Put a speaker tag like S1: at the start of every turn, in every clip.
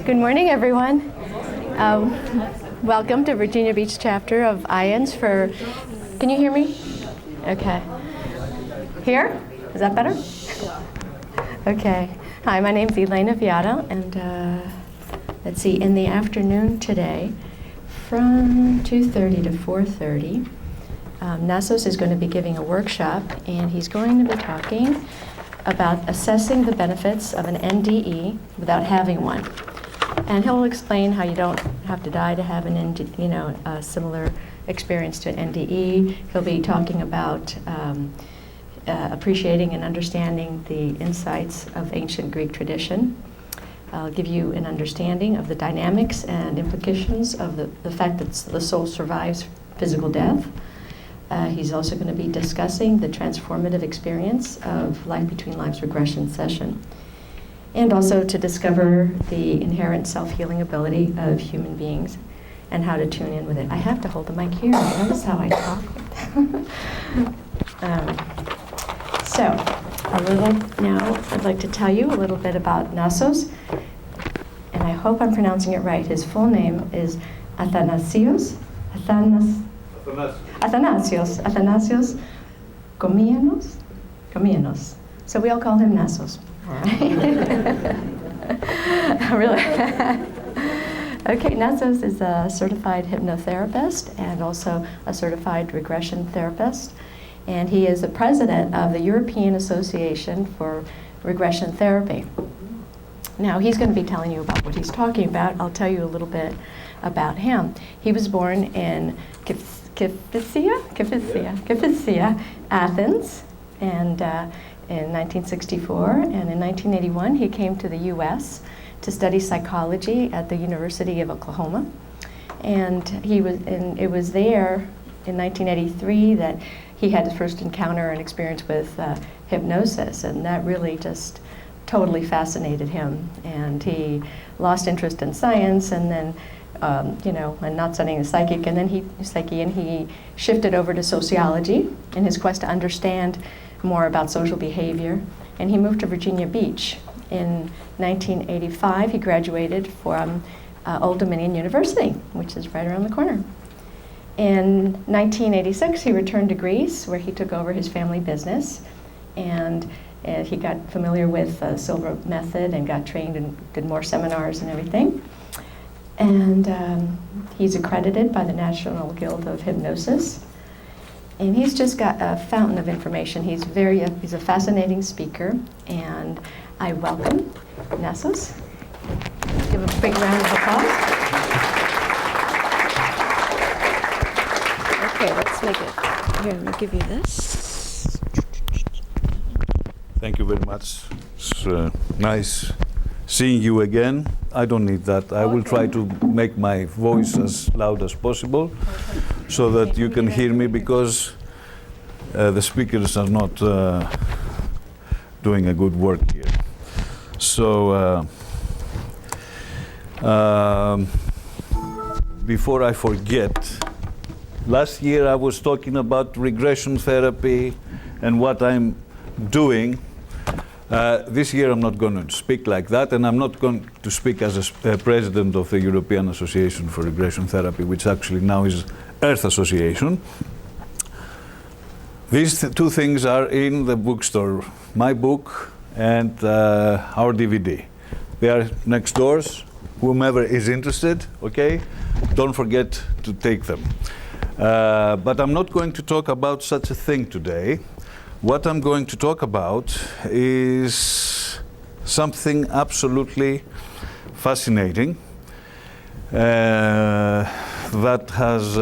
S1: Good morning, everyone. Welcome to Virginia Beach chapter of IANDS for, can you hear me? Okay. Here? Is that better? Okay. Hi, my name's Elena Viata, and let's see, in the afternoon today, from 2:30 to 4:30, Nassos is going to be giving a workshop, and he's going to be talking about assessing the benefits of an NDE without having one. And he'll explain how you don't have to die to have an a similar experience to an NDE. He'll be talking about appreciating and understanding the insights of ancient Greek tradition. I'll give you an understanding of the dynamics and implications of the fact that the soul survives physical death. He's also going to be discussing the transformative experience of life between lives regression session, and also to discover the inherent self-healing ability of human beings and how to tune in with it. I have to hold the mic here. Notice how I talk. So, now I'd like to tell you a little bit about Nassos, and I hope I'm pronouncing it right. His full name is Athanasios Komianos. So we all call him Nassos. Really? Okay, Nassos is a certified hypnotherapist and also a certified regression therapist. And he is the president of the European Association for Regression Therapy. Now, he's going to be telling you about what he's talking about. I'll tell you a little bit about him. He was born in Kifisia, Athens, and in 1964, and in 1981 he came to the U.S. to study psychology at the University of Oklahoma, and it was there in 1983 that he had his first encounter and experience with hypnosis, and that really just totally fascinated him, and he lost interest in science, and then and not studying the psychic, and then he shifted over to sociology in his quest to understand more about social behavior, and he moved to Virginia Beach. In 1985, he graduated from Old Dominion University, which is right around the corner. In 1986, he returned to Greece, where he took over his family business, and he got familiar with the Silver Method and got trained and did more seminars and everything. And he's accredited by the National Guild of Hypnosis. And he's just got a fountain of information. He's a fascinating speaker, and I welcome Nassos. Give a big round of applause. Okay, let's make it. Here, let me give you this.
S2: Thank you very much. It's nice seeing you again. I don't need that. I will try to make my voice as loud as possible so that you can hear me, because the speakers are not doing a good work here. So before I forget, last year I was talking about regression therapy and what I'm doing. This year I'm not going to speak like that, and I'm not going to speak as a president of the European Association for Regression Therapy, which actually now is Earth Association. These two things are in the bookstore, my book and our DVD. They are next doors, whomever is interested, okay? Don't forget to take them. But I'm not going to talk about such a thing today. What I'm going to talk about is something absolutely fascinating that has...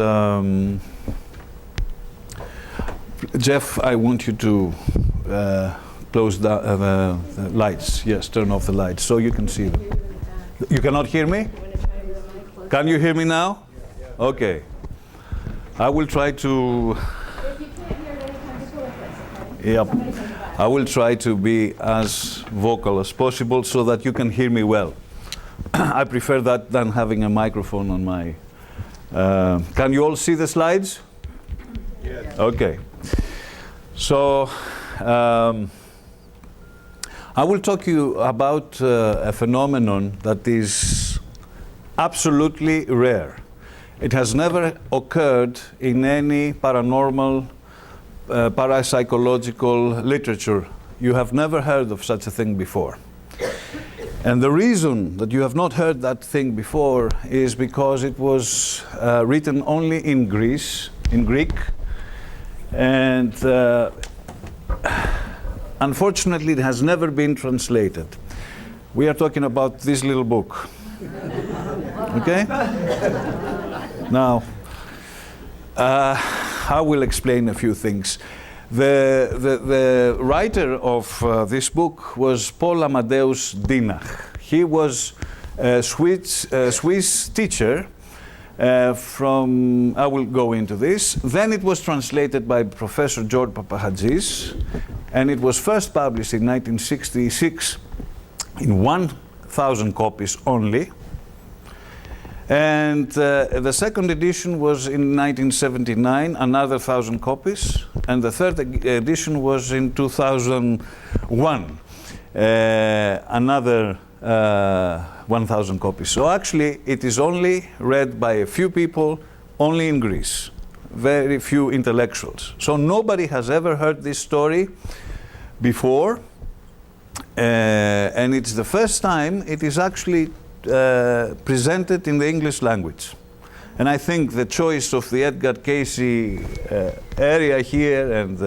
S2: Jeff, I want you to close the lights. Yes, turn off the lights so you can see them. You cannot hear me? Can you hear me now? Okay. I will try to... Yep. I will try to be as vocal as possible so that you can hear me well. I prefer that than having a microphone on my... Can you all see the slides? Yes. Okay. So I will talk to you about a phenomenon that is absolutely rare. It has never occurred in any paranormal, parapsychological literature. You have never heard of such a thing before. And the reason that you have not heard that thing before is because it was written only in Greece, in Greek, and unfortunately it has never been translated. We are talking about this little book. Okay? Now, I will explain a few things. The writer of this book was Paul Amadeus Dienach. He was a Swiss teacher from, I will go into this. Then it was translated by Professor George Papahadzis, and it was first published in 1966 in 1,000 copies only. And the second edition was in 1979, another 1,000 copies, and the third edition was in 2001, another 1,000 copies. So actually, it is only read by a few people, only in Greece, very few intellectuals. So nobody has ever heard this story before, and it's the first time it is actually presented in the English language. And I think the choice of the Edgar Cayce area here and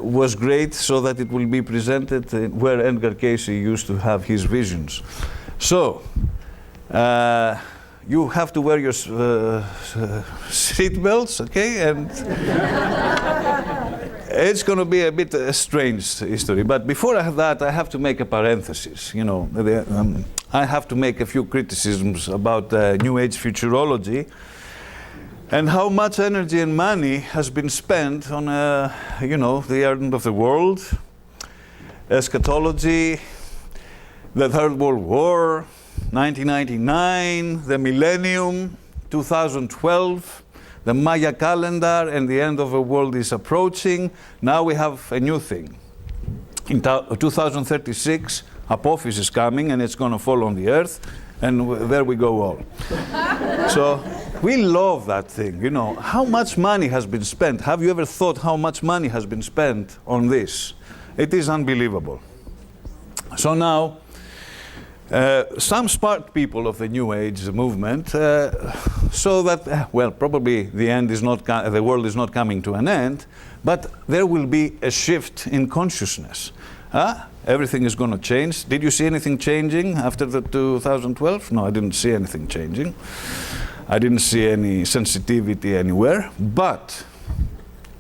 S2: was great, so that it will be presented where Edgar Cayce used to have his visions. So you have to wear your seat belts, okay? And it's going to be a bit strange history. But before that, I have to make a parenthesis. You know, I have to make a few criticisms about New Age futurology and how much energy and money has been spent on, you know, the end of the world, eschatology, the Third World War, 1999, the millennium, 2012, the Maya calendar, and the end of the world is approaching. Now we have a new thing. In 2036, Apophis is coming, and it's going to fall on the earth, and there we go all. So we love that thing, you know. How much money has been spent? Have you ever thought how much money has been spent on this? It is unbelievable. So now, some smart people of the New Age movement so that, well, probably the end is not, the world is not coming to an end, but there will be a shift in consciousness. Everything is going to change. Did you see anything changing after the 2012? No, I didn't see anything changing. I didn't see any sensitivity anywhere. But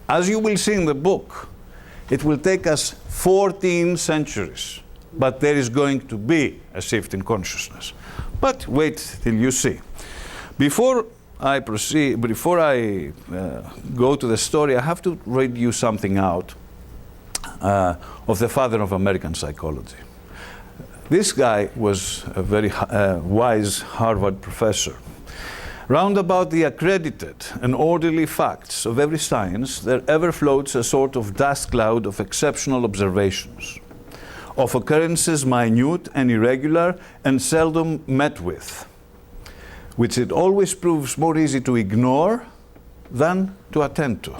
S2: as you will see in the book, it will take us 14 centuries. But there is going to be a shift in consciousness. But wait till you see. Before I proceed, before I go to the story, I have to read you something out of the father of American psychology. This guy was a very wise Harvard professor. Round about the accredited and orderly facts of every science, there ever floats a sort of dust cloud of exceptional observations, of occurrences minute and irregular and seldom met with, which it always proves more easy to ignore than to attend to.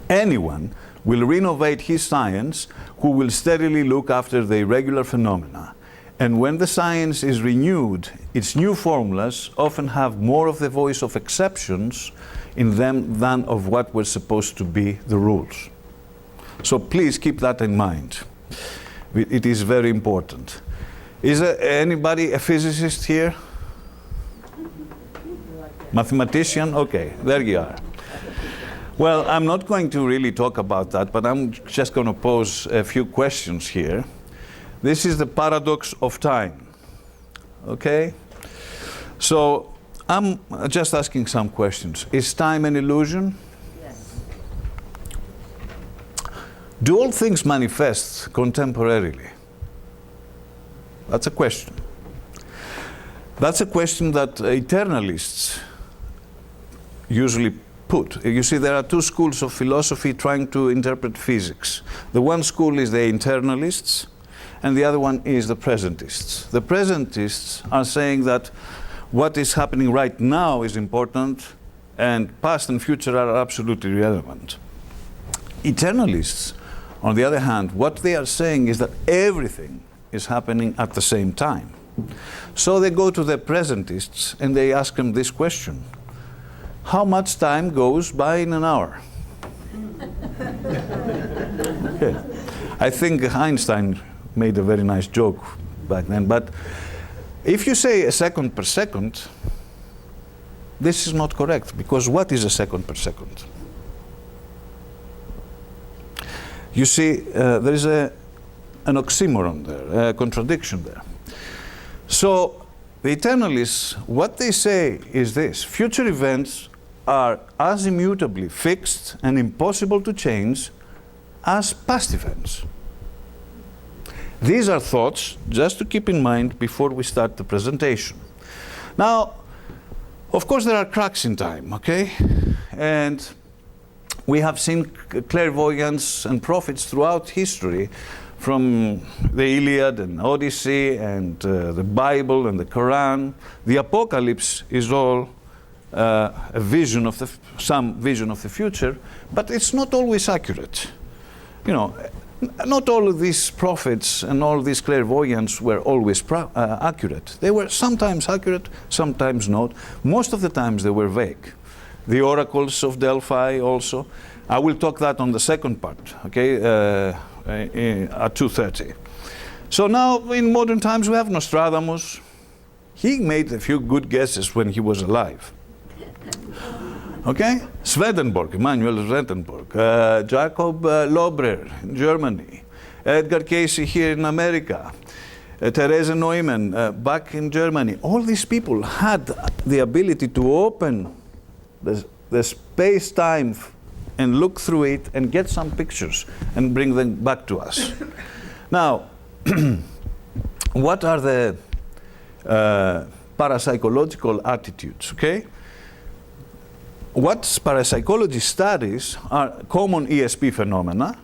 S2: Anyone will renovate his science who will steadily look after the irregular phenomena. And when the science is renewed, its new formulas often have more of the voice of exceptions in them than of what was supposed to be the rules. So please keep that in mind. It is very important. Is there anybody a physicist here? Mathematician? Okay, there you are. Well, I'm not going to really talk about that, but I'm just going to pose a few questions here. This is the paradox of time. Okay? So I'm just asking some questions. Is time an illusion?
S3: Yes.
S2: Do all things manifest contemporarily? That's a question. That's a question that eternalists usually put. You see, there are two schools of philosophy trying to interpret physics. The one school is the internalists, and the other one is the presentists. The presentists are saying that what is happening right now is important, and past and future are absolutely irrelevant. Eternalists, on the other hand, what they are saying is that everything is happening at the same time. So they go to the presentists and they ask them this question: how much time goes by in an hour? Okay. I think Einstein made a very nice joke back then, but if you say a second per second, this is not correct, because what is a second per second? You see, there is an oxymoron there, a contradiction there. So the eternalists, what they say is this: future events are as immutably fixed and impossible to change as past events. These are thoughts just to keep in mind before we start the presentation. Now, of course, there are cracks in time, okay? And we have seen clairvoyants and prophets throughout history, from the Iliad and Odyssey and the Bible and the Quran. The Apocalypse is all a vision of some vision of the future, but it's not always accurate. You know, not all of these prophets and all these clairvoyants were always accurate. They were sometimes accurate, sometimes not. Most of the times they were vague. The oracles of Delphi also. I will talk that on the second part, okay, at 2:30. So now in modern times we have Nostradamus. He made a few good guesses when he was alive. Okay? Swedenborg, Emanuel Swedenborg, Jacob Lobrer in Germany, Edgar Cayce here in America, Therese Neumann back in Germany. All these people had the ability to open the space-time and look through it and get some pictures and bring them back to us. Now, what are the parapsychological attitudes, okay? What parapsychology studies are common ESP phenomena,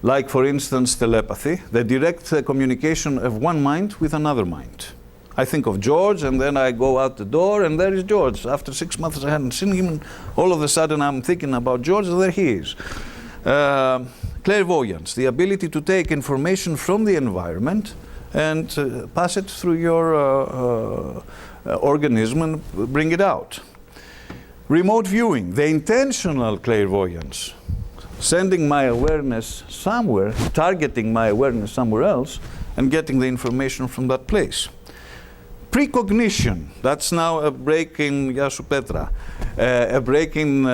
S2: like, for instance, telepathy, the direct communication of one mind with another mind. I think of George, and then I go out the door, and there is George. After 6 months I hadn't seen him, and all of a sudden I'm thinking about George, and there he is. Clairvoyance, the ability to take information from the environment and pass it through your organism and bring it out. Remote viewing, the intentional clairvoyance, sending my awareness somewhere, targeting my awareness somewhere else, and getting the information from that place. Precognition, that's now a break in Yasu Petra, a break in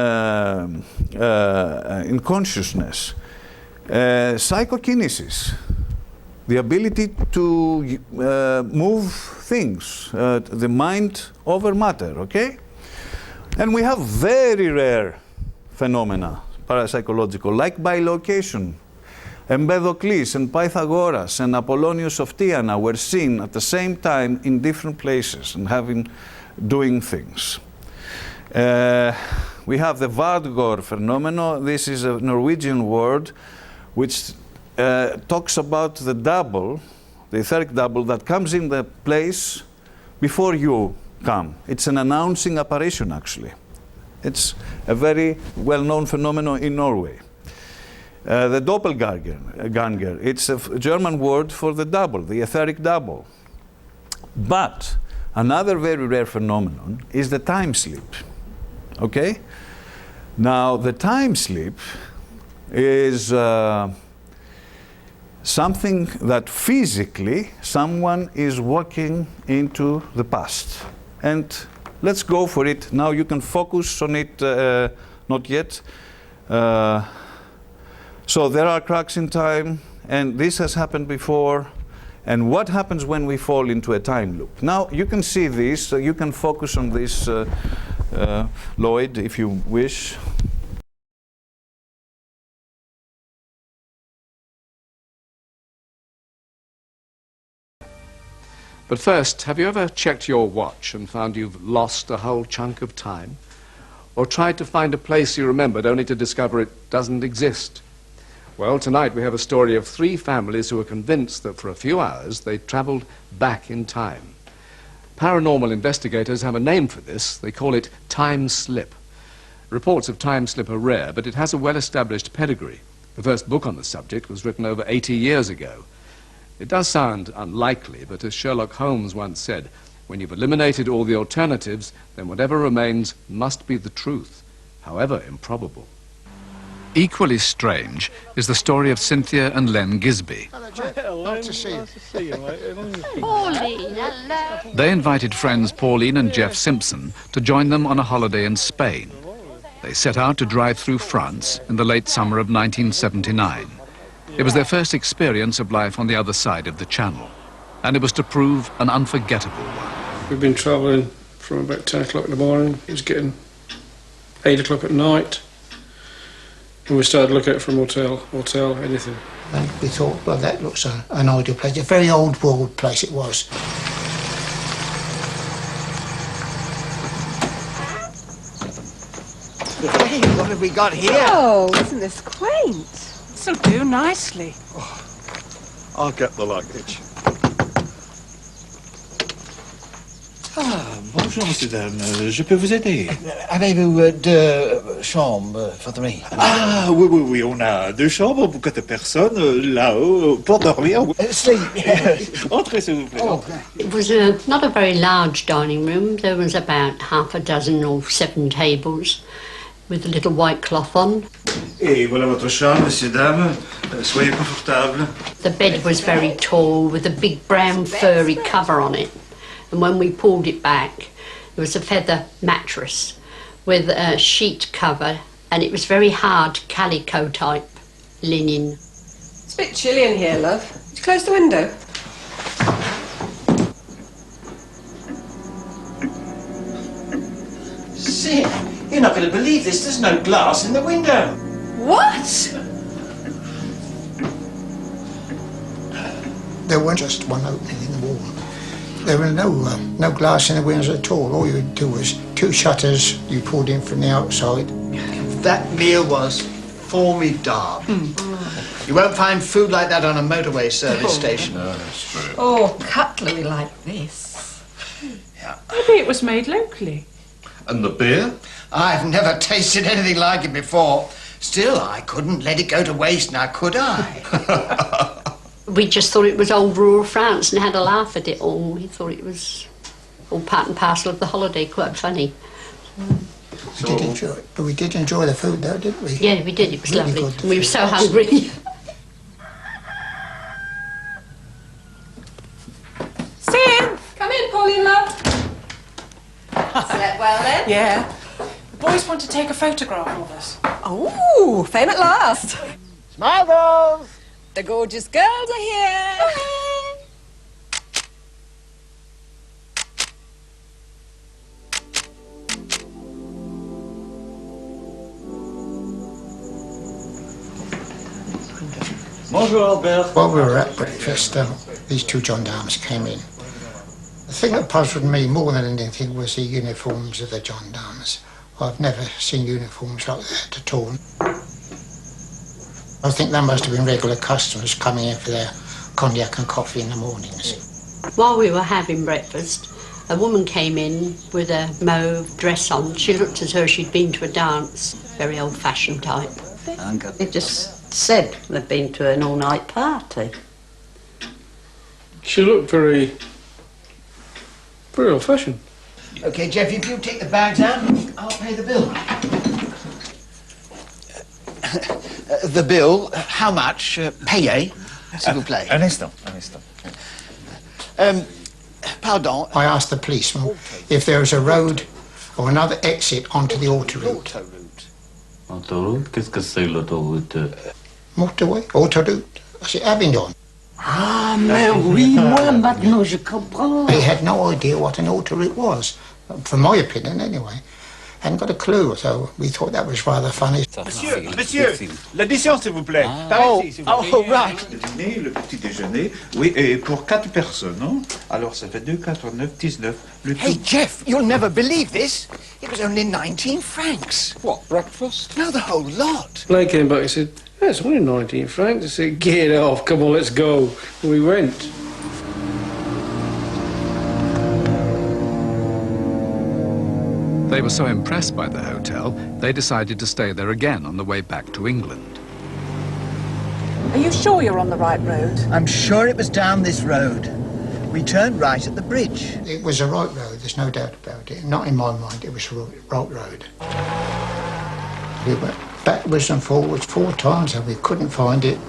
S2: consciousness. Psychokinesis, the ability to move things, the mind over matter, okay? And we have very rare phenomena, parapsychological, like bilocation. Empedocles and Pythagoras and Apollonius of Tyana were seen at the same time in different places and doing things. We have the Vardgård phenomenon. This is a Norwegian word which talks about the double, the etheric double that comes in the place before you come. It's an announcing apparition, actually. It's a very well-known phenomenon in Norway. The doppelganger, it's a German word for the double, the etheric double. But another very rare phenomenon is the time sleep. Okay? Now, the time sleep is something that physically someone is walking into the past. And let's go for it. Now you can focus on it, not yet. So there are cracks in time, and this has happened before. And what happens when we fall into a time loop? Now you can see this, so you can focus on this, Lloyd, if you wish.
S3: But first, have you ever checked your watch and found you've lost a whole chunk of time? or tried to find a place you remembered only to discover it doesn't exist? Well, tonight we have a story of 3 families who were convinced that for a few hours they travelled back in time. Paranormal investigators have a name for this. They call it time slip. Reports of time slip are rare, but it has a well-established pedigree. The first book on the subject was written over 80 years ago. It does sound unlikely, but as Sherlock Holmes once said, when you've eliminated all the alternatives, then whatever remains must be the truth, however improbable. Equally strange is the story of Cynthia and Len Gisby.
S4: Hello, Jeff. Nice to see you.
S5: Nice to see you, mate.
S6: Pauline, hello.
S3: They invited friends Pauline and Jeff Simpson to join them on a holiday in Spain. They set out to drive through France in the late summer of 1979. It was their first experience of life on the other side of the Channel, and it was to prove an unforgettable one.
S5: We've been travelling from about 10 o'clock in the morning. It was getting 8 o'clock at night. And we started looking out for a motel, anything.
S4: And we thought, well, that looks an ideal place. A very old world place it was.
S7: Hey, what have we got here?
S8: Oh, isn't this quaint? This'll do nicely.
S9: I'll get the luggage.
S10: Ah, bonjour, monsieur, dame. Je peux vous aider?
S7: Avez-vous 2 chambres for 3?
S10: Ah, oui, oui, oui, on a 2 chambres pour 4 personnes, là-haut, pour dormir.
S7: Sleep.
S10: Entrez, s'il vous plaît.
S7: Oh,
S6: It was not a very large dining room. There was about half a dozen or 7 tables with a little white cloth on.
S10: Et voilà votre chambre, monsieur, dame. Soyez confortable.
S6: The bed was very tall with a big brown furry cover on it. And when we pulled it back, there was a feather mattress with a sheet cover, and it was very hard calico type linen.
S8: It's a bit chilly in here, love. Did you close the window?
S7: Sid, you're not going to believe this. There's no glass in the window.
S8: What?
S4: There weren't just one opening in the wall. There were no glass in the windows at all. All you would do was 2 shutters you pulled in from the outside.
S7: That meal was formidable. You won't find food like that on a motorway service station.
S9: No, that's true.
S8: Oh, cutlery like this.
S7: Yeah.
S8: Maybe it was made locally.
S9: And the beer?
S7: I've never tasted anything like it before. Still, I couldn't let it go to waste now, could I?
S6: We just thought it was old rural France and had a laugh at it all. We thought it was all part and parcel of the holiday, quite funny.
S4: We did enjoy it, but we did enjoy the food though, didn't we?
S6: Yeah, we did. It was
S4: Really
S6: lovely.
S4: good.
S6: And we were so hungry.
S8: Sid! Come in, Pauline, love. Slept well, then? Yeah. The boys want to take a photograph of us. Oh, fame at last.
S7: Smile, girls!
S8: The gorgeous girls are here.
S10: Bonjour, Albert.
S4: While we were at breakfast, these 2 gendarmes came in. The thing that puzzled me more than anything was the uniforms of the gendarmes. I've never seen uniforms like that at all. I think they must have been regular customers coming in for their cognac and coffee in the mornings.
S6: While we were having breakfast, a woman came in with a mauve dress on. She looked as though she'd been to a dance, very old-fashioned type.
S11: They just said they'd been to an all-night party.
S5: She looked very old-fashioned.
S7: OK, Jeff, if you take the bags out, I'll pay the bill. The bill, how much? Payez, s'il vous plaît.
S10: Un instant, un instant.
S7: Pardon.
S4: I asked the policeman if there was a road or another exit onto the autoroute.
S12: Autoroute? Qu'est-ce que c'est l'autoroute?
S4: Motorway? Autoroute? C'est Avignon.
S11: Ah, mais oui, moi maintenant je comprends.
S4: He had no idea what an autoroute was, from my opinion anyway. Hadn't got a clue, so we thought that was rather funny.
S10: Monsieur, l'addition, s'il vous plaît. Par ici, s'il vous plaît.
S7: Oh, right.
S10: Le dîner, le petit déjeuner, oui, et pour 4 personnes, non? Alors, ça fait 2, 4, 9, 19.
S7: Hey, Jeff, you'll never believe this. It was only 19 francs.
S9: What, breakfast?
S7: No, the whole lot.
S5: They came back and said, "That's only 19 francs." I said, "Get off, come on, let's go." And we went.
S3: They were so impressed by the hotel, they decided to stay there again on the way back to England.
S8: Are you sure you're on the right road?
S7: I'm sure it was down this road. We turned right at the bridge.
S4: It was a right road, there's no doubt about it. Not in my mind, it was a right road. We went backwards and forwards 4 times and we couldn't find it.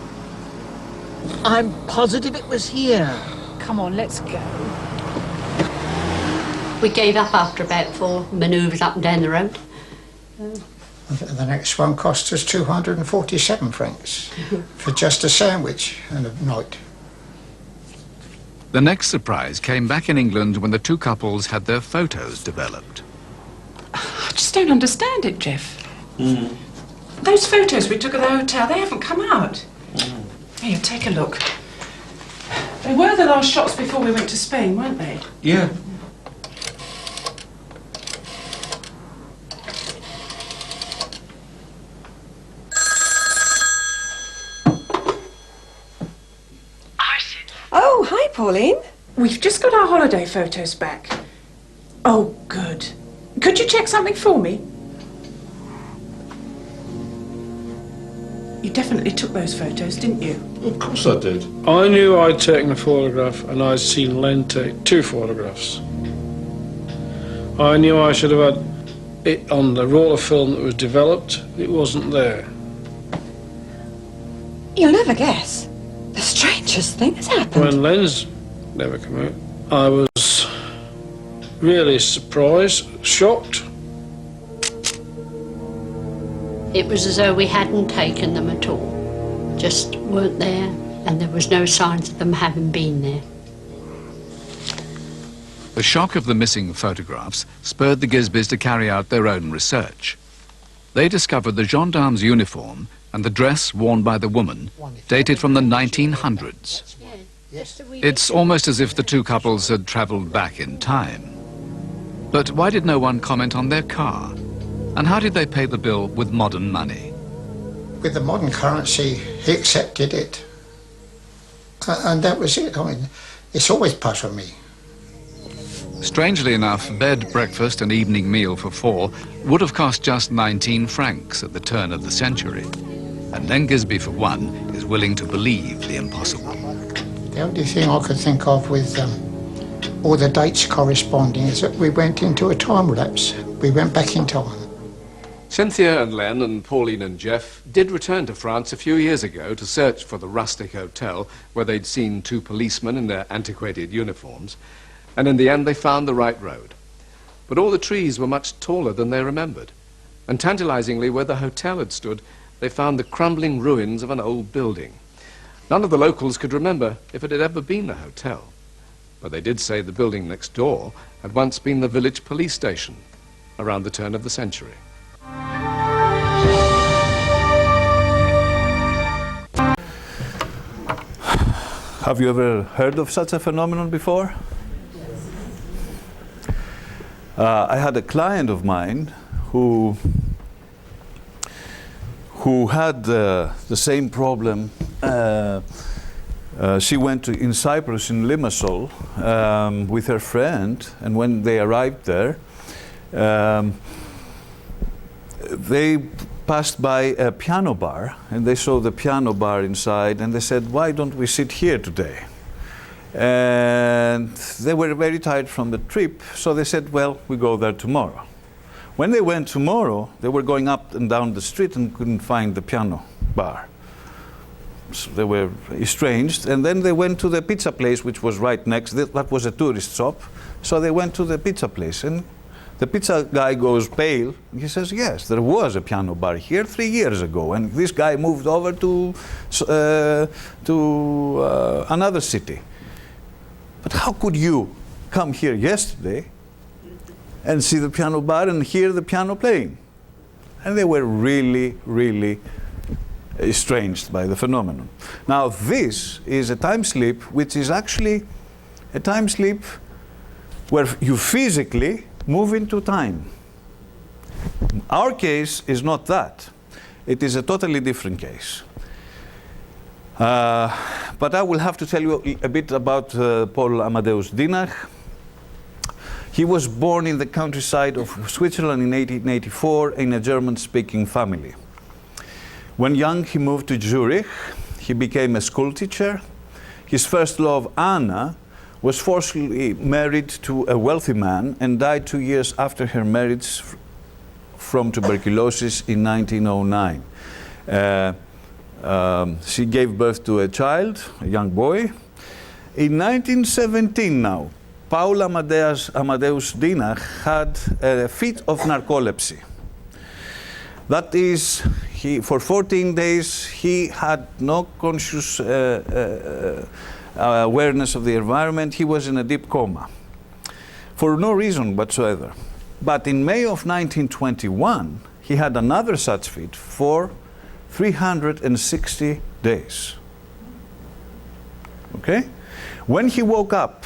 S7: I'm positive it was here.
S8: Come on, let's go.
S6: We gave up after about 4 manoeuvres up and down the road.
S4: The next one cost us 247 francs for just a sandwich and a night.
S3: The next surprise came back in England when the two couples had their photos developed.
S8: I just don't understand it, Jeff. Those photos we took at the hotel, they haven't come out. Here, take a look. They were the last shots before we went to Spain, weren't they?
S12: Yeah.
S8: Oh, hi, Pauline. We've just got our holiday photos back. Oh, good. Could you check something for me? You definitely took those photos, didn't you?
S9: Of course I did.
S5: I knew I'd taken a photograph and I'd seen Len take 2 photographs. I knew I should have had it on the roll of film that was developed. It wasn't there.
S8: You'll never guess. The strangest thing has happened.
S5: When Len's never come out, I was really surprised, shocked.
S6: It was as though we hadn't taken them at all. Just weren't there, and there was no signs of them having been there.
S3: The shock of the missing photographs spurred the Gisbys to carry out their own research. They discovered the gendarme's uniform and the dress worn by the woman dated from the 1900s. It's almost as if the two couples had travelled back in time. But why did no one comment on their car? And how did they pay the bill with modern money?
S4: With the modern currency, he accepted it. And that was it. I mean, it's always puzzled me.
S3: Strangely enough, bed, breakfast and evening meal for 4 would have cost just 19 francs at the turn of the century. And Len Gisby, for one, is willing to believe the impossible.
S4: The only thing I could think of with all the dates corresponding is that we went into a time lapse. We went back in time.
S3: Cynthia and Len and Pauline and Jeff did return to France a few years ago to search for the rustic hotel where they'd seen 2 policemen in their antiquated uniforms, and in the end they found the right road. But all the trees were much taller than they remembered, and tantalizingly, where the hotel had stood, they found the crumbling ruins of an old building. None of the locals could remember if it had ever been a hotel, but they did say the building next door had once been the village police station around the turn of the century.
S2: Have you ever heard of such a phenomenon before? I had a client of mine who had the same problem. She went in Cyprus, in Limassol, with her friend, and when they arrived there, they passed by a piano bar, and they saw the piano bar inside, and they said, "Why don't we sit here today?" And they were very tired from the trip, so they said, "Well, we go there tomorrow." When they went tomorrow, they were going up and down the street and couldn't find the piano bar. So they were estranged, and then they went to the pizza place, which was right next. That was a tourist shop, so they went to the pizza place, and the pizza guy goes pale. He says, "Yes, there was a piano bar here 3 years ago, and this guy moved over to another city. But how could you come here yesterday and see the piano bar and hear the piano playing?" And they were really, really estranged by the phenomenon. Now, this is a time slip which is actually a time slip where you physically move into time. Our case is not that. It is a totally different case. But I will have to tell you a bit about Paul Amadeus Dienach. He was born in the countryside of Switzerland in 1884 in a German-speaking family. When young, he moved to Zurich. He became a school teacher. His first love, Anna, was forcibly married to a wealthy man and died 2 years after her marriage from tuberculosis in 1909. She gave birth to a child, a young boy. In 1917 now, Paul Amadeus Dienach had a fit of narcolepsy. That is, for 14 days, he had no conscious awareness of the environment. He was in a deep coma for no reason whatsoever. But in May of 1921, he had another such fit for 360 days. Okay? When he woke up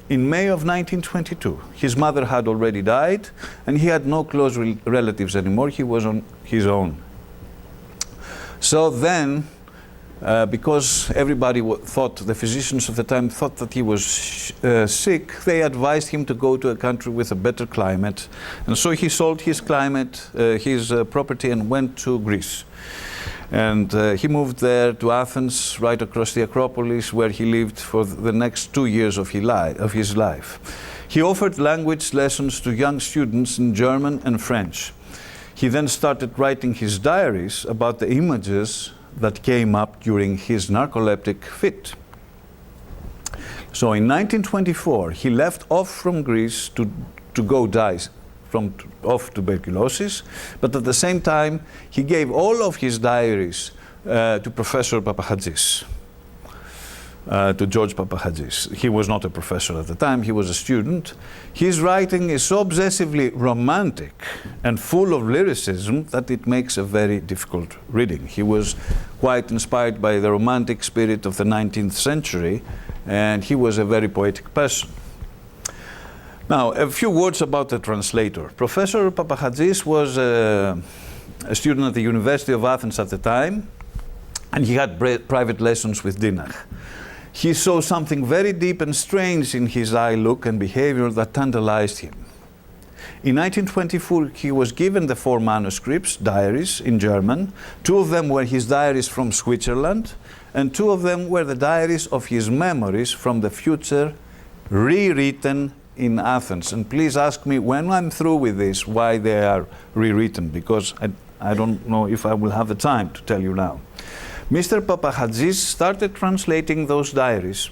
S2: in May of 1922, his mother had already died, and he had no close relatives anymore. He was on his own. So then, because everybody thought, the physicians of the time thought that he was sick, they advised him to go to a country with a better climate. And so he sold his property and went to Greece. And he moved there to Athens, right across the Acropolis, where he lived for the next 2 years of his life. He offered language lessons to young students in German and French. He then started writing his diaries about the images that came up during his narcoleptic fit. So in 1924, he left off from Greece to go die of tuberculosis, but at the same time, he gave all of his diaries to Professor Papahadzis, to George Papahadzis. He was not a professor at the time, he was a student. His writing is so obsessively romantic and full of lyricism that it makes a very difficult reading. He was quite inspired by the romantic spirit of the 19th century, and he was a very poetic person. Now, a few words about the translator. Professor Papahadzis was a student at the University of Athens at the time, and he had private lessons with Dienach. He saw something very deep and strange in his eye look and behavior that tantalized him. In 1924, he was given the 4 manuscripts, diaries in German. 2 of them were his diaries from Switzerland, and 2 of them were the diaries of his memories from the future, rewritten in Athens. And please ask me when I'm through with this why they are rewritten, because I don't know if I will have the time to tell you now. Mr. Papahadzis started translating those diaries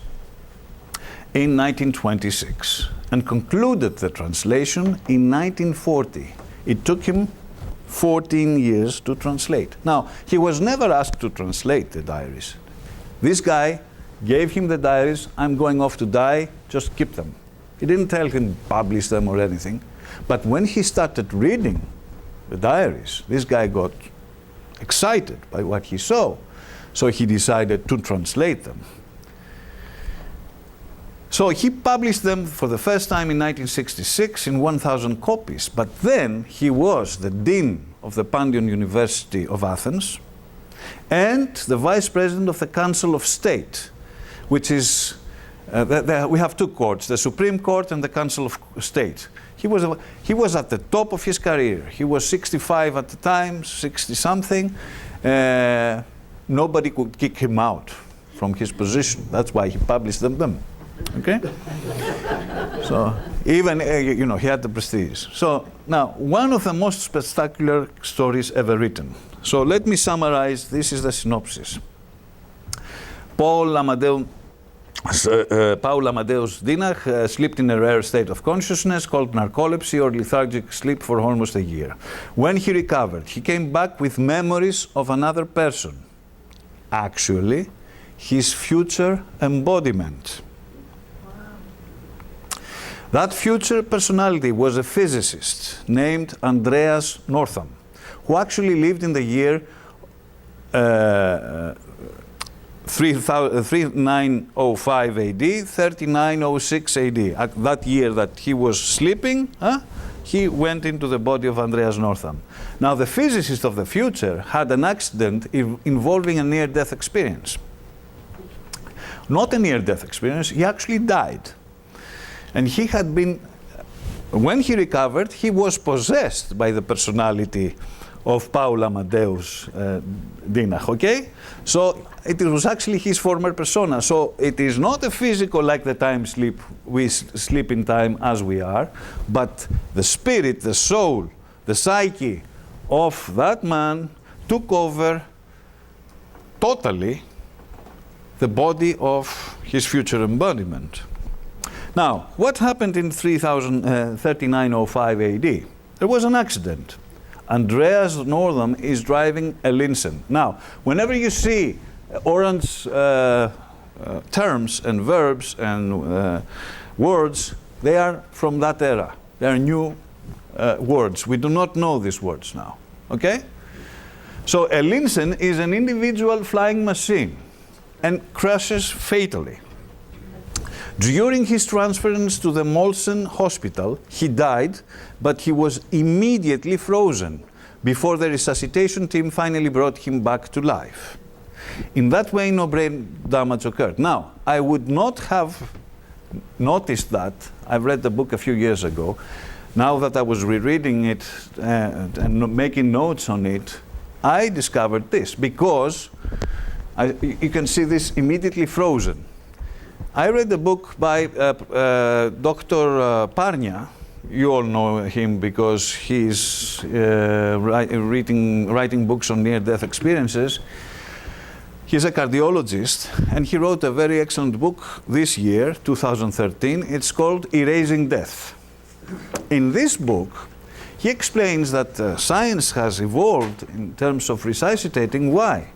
S2: in 1926 and concluded the translation in 1940. It took him 14 years to translate. Now, he was never asked to translate the diaries. This guy gave him the diaries, I'm going off to die, just keep them. He didn't tell him publish them or anything. But when he started reading the diaries, this guy got excited by what he saw. So he decided to translate them. So he published them for the first time in 1966 in 1,000 copies. But then he was the dean of the Panteion University of Athens and the vice president of the Council of State, which is we have 2 courts, the Supreme Court and the Council of State. He was at the top of his career. He was 65 at the time, 60-something. Nobody could kick him out from his position. That's why he published them. Okay? So even, he had the prestige. So now, one of the most spectacular stories ever written. So let me summarize. This is the synopsis. Paul Amadeus Dienach slept in a rare state of consciousness called narcolepsy or lethargic sleep for almost a year. When he recovered, he came back with memories of another person. Actually, his future embodiment. That future personality was a physicist named Andreas Northam, who actually lived in the year 3905 AD, 3906 AD. At that year that he was sleeping, he went into the body of Andreas Northam. Now, the physicist of the future had an accident involving a near-death experience. Not a near-death experience, he actually died. And he had been, when he recovered, he was possessed by the personality of Paul Amadeus Dienach, okay? So it was actually his former persona. So it is not a physical like the time sleep, we sleep in time as we are, but the spirit, the soul, the psyche of that man took over totally the body of his future embodiment. Now, what happened in 3905 AD? There was an accident. Andreas Northam is driving a Lincoln. Now, whenever you see orange terms and verbs and words, they are from that era. They are new words. We do not know these words now, okay? So a Lincoln is an individual flying machine and crashes fatally. During his transference to the Molson Hospital, he died, but he was immediately frozen before the resuscitation team finally brought him back to life. In that way, no brain damage occurred. Now, I would not have noticed that. I've read the book a few years ago. Now that I was rereading it and making notes on it, I discovered this because you can see this immediately frozen. I read the book by Dr. Parnia. You all know him because he's writing books on near-death experiences. He's a cardiologist, and he wrote a very excellent book this year, 2013. It's called Erasing Death. In this book, he explains that science has evolved in terms of resuscitating. Why?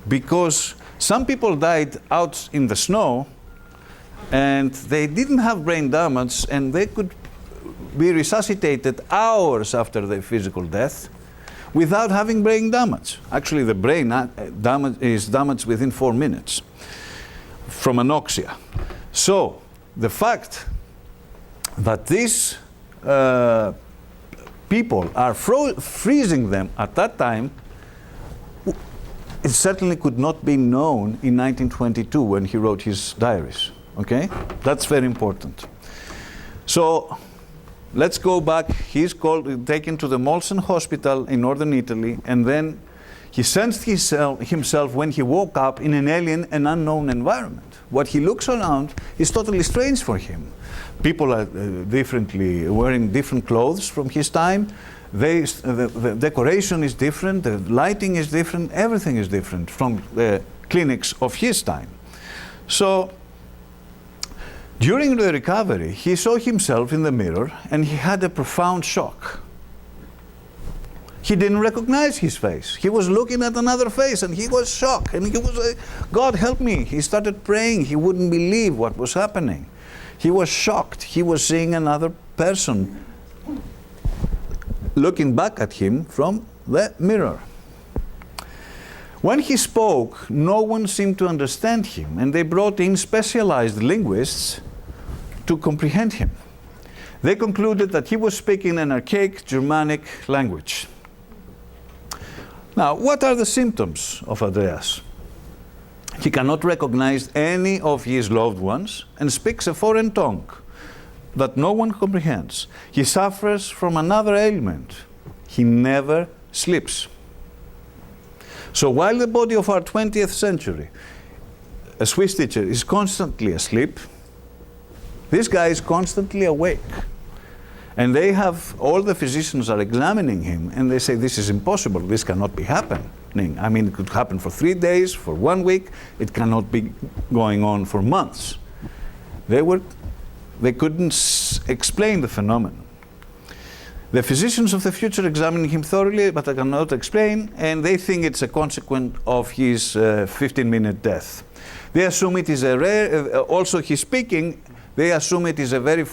S2: Because some people died out in the snow, and they didn't have brain damage, and they could be resuscitated hours after their physical death without having brain damage. Actually, the brain damage is damaged within 4 minutes from anoxia. So the fact that these people are freezing them at that time, it certainly could not be known in 1922 when he wrote his diaries. Okay, that's very important. So let's go back. He's taken to the Molson Hospital in northern Italy, and then he sensed himself when he woke up in an alien and unknown environment. What he looks around is totally strange for him. People are wearing different clothes from his time. The decoration is different, the lighting is different, everything is different from the clinics of his time. So during the recovery, he saw himself in the mirror and he had a profound shock. He didn't recognize his face. He was looking at another face and he was shocked. And he was like, God help me. He started praying. He wouldn't believe what was happening. He was shocked. He was seeing another person looking back at him from the mirror. When he spoke, no one seemed to understand him, and they brought in specialized linguists to comprehend him. They concluded that he was speaking an archaic Germanic language. Now, what are the symptoms of Andreas? He cannot recognize any of his loved ones and speaks a foreign tongue that no one comprehends. He suffers from another ailment. He never sleeps. So while the body of our 20th century, a Swiss teacher, is constantly asleep, this guy is constantly awake. And all the physicians are examining him, and they say, this is impossible, this cannot be happening. I mean, it could happen for 3 days, for 1 week, it cannot be going on for months. They couldn't explain the phenomenon. The physicians of the future examine him thoroughly, but I cannot explain, and they think it's a consequence of his 15-minute death. They assume it is a rare, also his speaking, they assume it is a very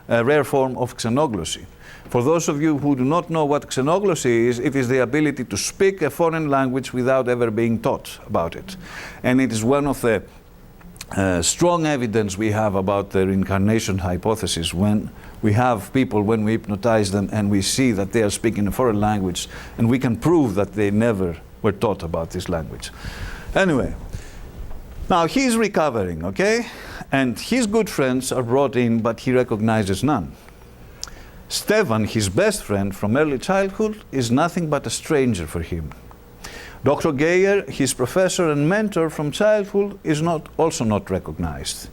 S2: a rare form of xenoglossy. For those of you who do not know what xenoglossy is, it is the ability to speak a foreign language without ever being taught about it. And it is one of the strong evidence we have about the reincarnation hypothesis, when we have people, when we hypnotize them and we see that they are speaking a foreign language, and we can prove that they never were taught about this language. Anyway, now he's recovering, okay? And his good friends are brought in, but he recognizes none. Stefan, his best friend from early childhood, is nothing but a stranger for him. Dr. Geyer, his professor and mentor from childhood, is also not recognized.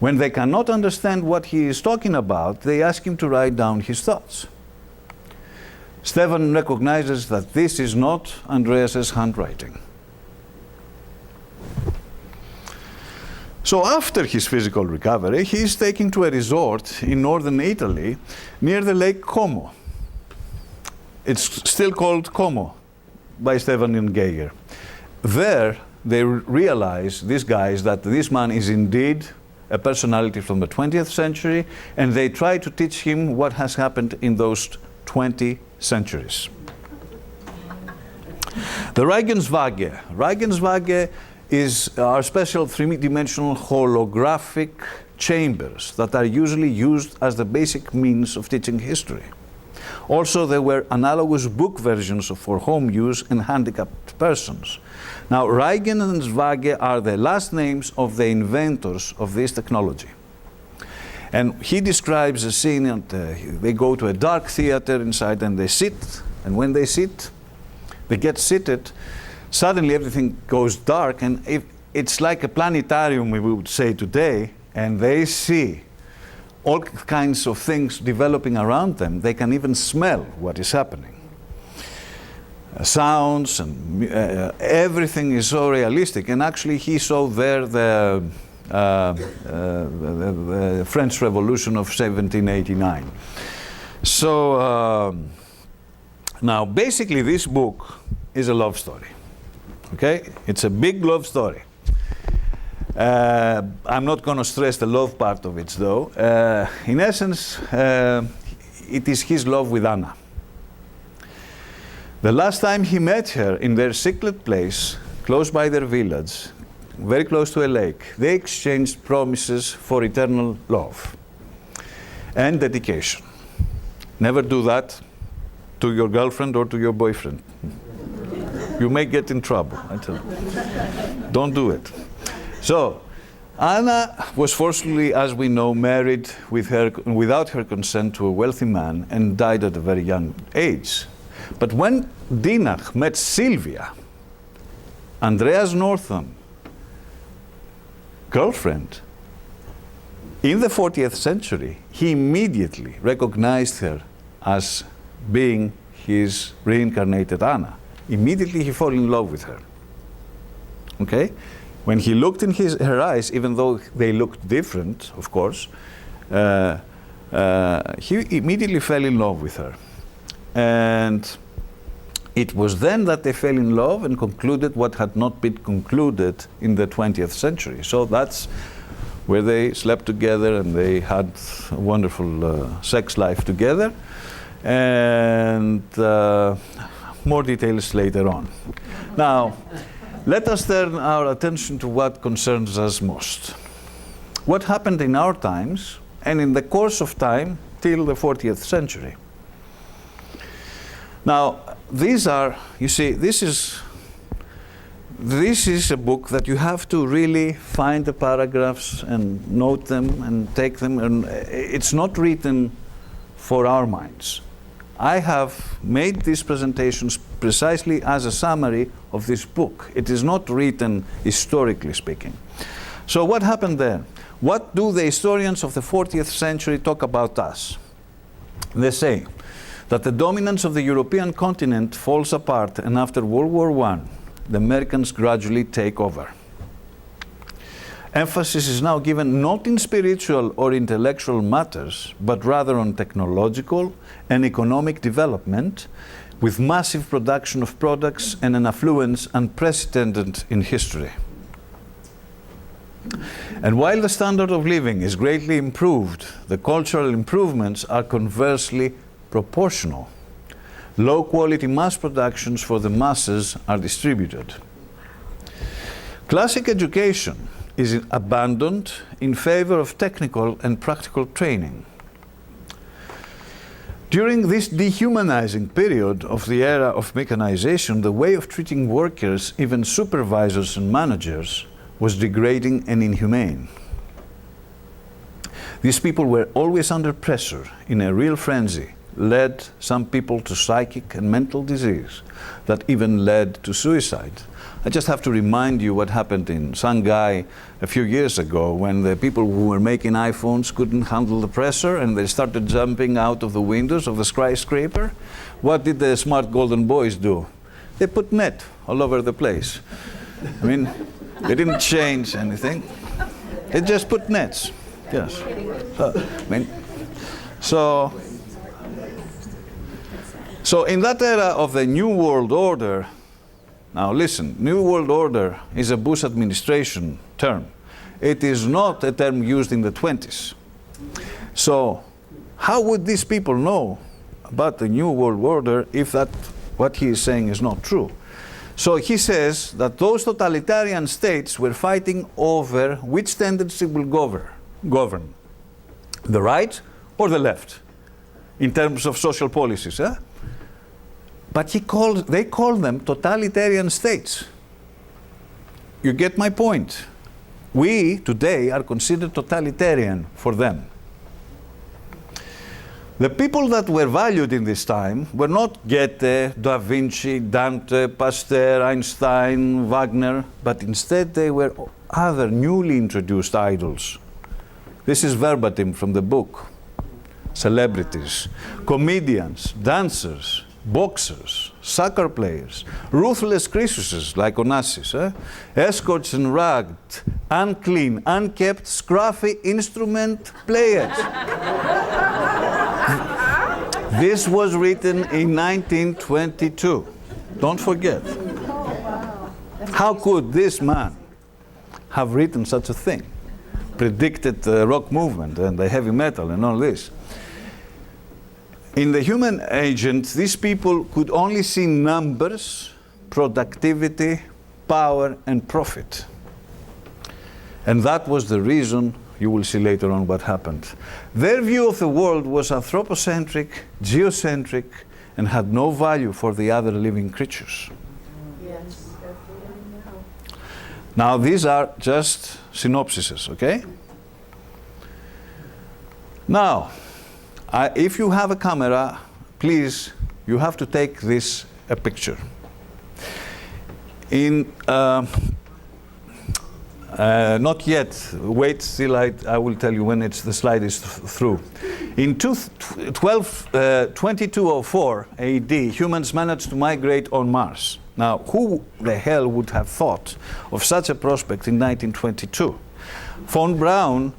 S2: When they cannot understand what he is talking about, they ask him to write down his thoughts. Stefan recognizes that this is not Andreas's handwriting. So after his physical recovery, he is taken to a resort in northern Italy near the lake Como. It's still called Como by Stefan and Geyer. There they realize, these guys, that this man is indeed a personality from the 20th century, and they try to teach him what has happened in those 20 centuries. The Regenswaage. Regenswaage are special three-dimensional holographic chambers that are usually used as the basic means of teaching history. Also, there were analogous book versions for home use and handicapped persons. Now, Regenswaage are the last names of the inventors of this technology. And he describes a scene, and they go to a dark theater inside and they sit, and when they sit, they get seated, suddenly everything goes dark, and it's like a planetarium, we would say today, and they see all kinds of things developing around them. They can even smell what is happening. Sounds and everything is so realistic. And actually he saw there the French Revolution of 1789. So now basically this book is a love story. Okay? It's a big love story. I'm not going to stress the love part of it, though. In essence, it is his love with Anna. The last time he met her in their secret place, close by their village, very close to a lake, they exchanged promises for eternal love and dedication. Never do that to your girlfriend or to your boyfriend. You may get in trouble, I tell you. Don't do it. So, Anna was forcibly, as we know, married without her consent to a wealthy man and died at a very young age. But when Dienach met Sylvia, Andreas Northam, girlfriend, in the 40th century, he immediately recognized her as being his reincarnated Anna. Immediately he fell in love with her. Okay? When he looked in her eyes, even though they looked different, of course, he immediately fell in love with her. And it was then that they fell in love and concluded what had not been concluded in the 20th century. So that's where they slept together and they had a wonderful sex life together. And more details later on. Now, let us turn our attention to what concerns us most. What happened in our times and in the course of time till the 40th century. Now, these are, you see, this is a book that you have to really find the paragraphs and note them and take them, and it's not written for our minds. I have made these presentations precisely as a summary of this book. It is not written historically speaking. So what happened there? What do the historians of the 40th century talk about us? They say that the dominance of the European continent falls apart, and after World War I, the Americans gradually take over. Emphasis is now given not in spiritual or intellectual matters, but rather on technological and economic development, with massive production of products and an affluence unprecedented in history. And while the standard of living is greatly improved, the cultural improvements are conversely proportional. Low-quality mass productions for the masses are distributed. Classic education is abandoned in favor of technical and practical training. During this dehumanizing period of the era of mechanization, the way of treating workers, even supervisors and managers, was degrading and inhumane. These people were always under pressure, in a real frenzy, led some people to psychic and mental disease that even led to suicide. I just have to remind you what happened in Shanghai a few years ago when the people who were making iPhones couldn't handle the pressure and they started jumping out of the windows of the skyscraper. What did the smart golden boys do? They put net all over the place. I mean, they didn't change anything. They just put nets. Yes. So in that era of the New World Order, now listen, New World Order is a Bush administration term. It is not a term used in the 20s. So how would these people know about the New World Order if that what he is saying is not true? So he says that those totalitarian states were fighting over which tendency will govern, the right or the left, in terms of social policies. But they call them totalitarian states. You get my point. We today are considered totalitarian for them. The people that were valued in this time were not Goethe, Da Vinci, Dante, Pasteur, Einstein, Wagner, but instead they were other newly introduced idols. This is verbatim from the book. Celebrities, comedians, dancers, boxers, soccer players, ruthless Croesuses like Onassis, escorts and ragged, unclean, unkept, scruffy instrument players. This was written in 1922. Don't forget. How could this man have written such a thing? Predicted the rock movement and the heavy metal and all this. In the human agent, these people could only see numbers, productivity, power, and profit. And that was the reason, you will see later on what happened. Their view of the world was anthropocentric, geocentric, and had no value for the other living creatures.
S13: Yes.
S2: Now, these are just synopsises, okay? Now, if you have a camera, please, you have to take this a picture. Not yet. Wait till I will tell you when the slide is through. In 2204 AD, humans managed to migrate on Mars. Now, who the hell would have thought of such a prospect in 1922? Von Braun,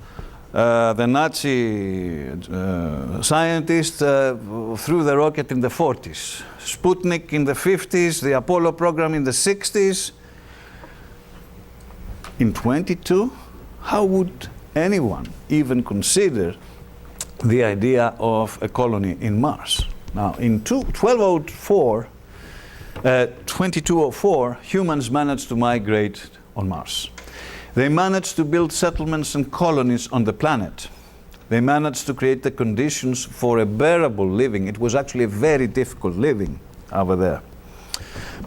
S2: the Nazi scientist, threw the rocket in the 40s. Sputnik in the 50s, the Apollo program in the 60s. In 22, how would anyone even consider the idea of a colony in Mars? Now, in 2204, humans managed to migrate on Mars. They managed to build settlements and colonies on the planet. They managed to create the conditions for a bearable living. It was actually a very difficult living over there.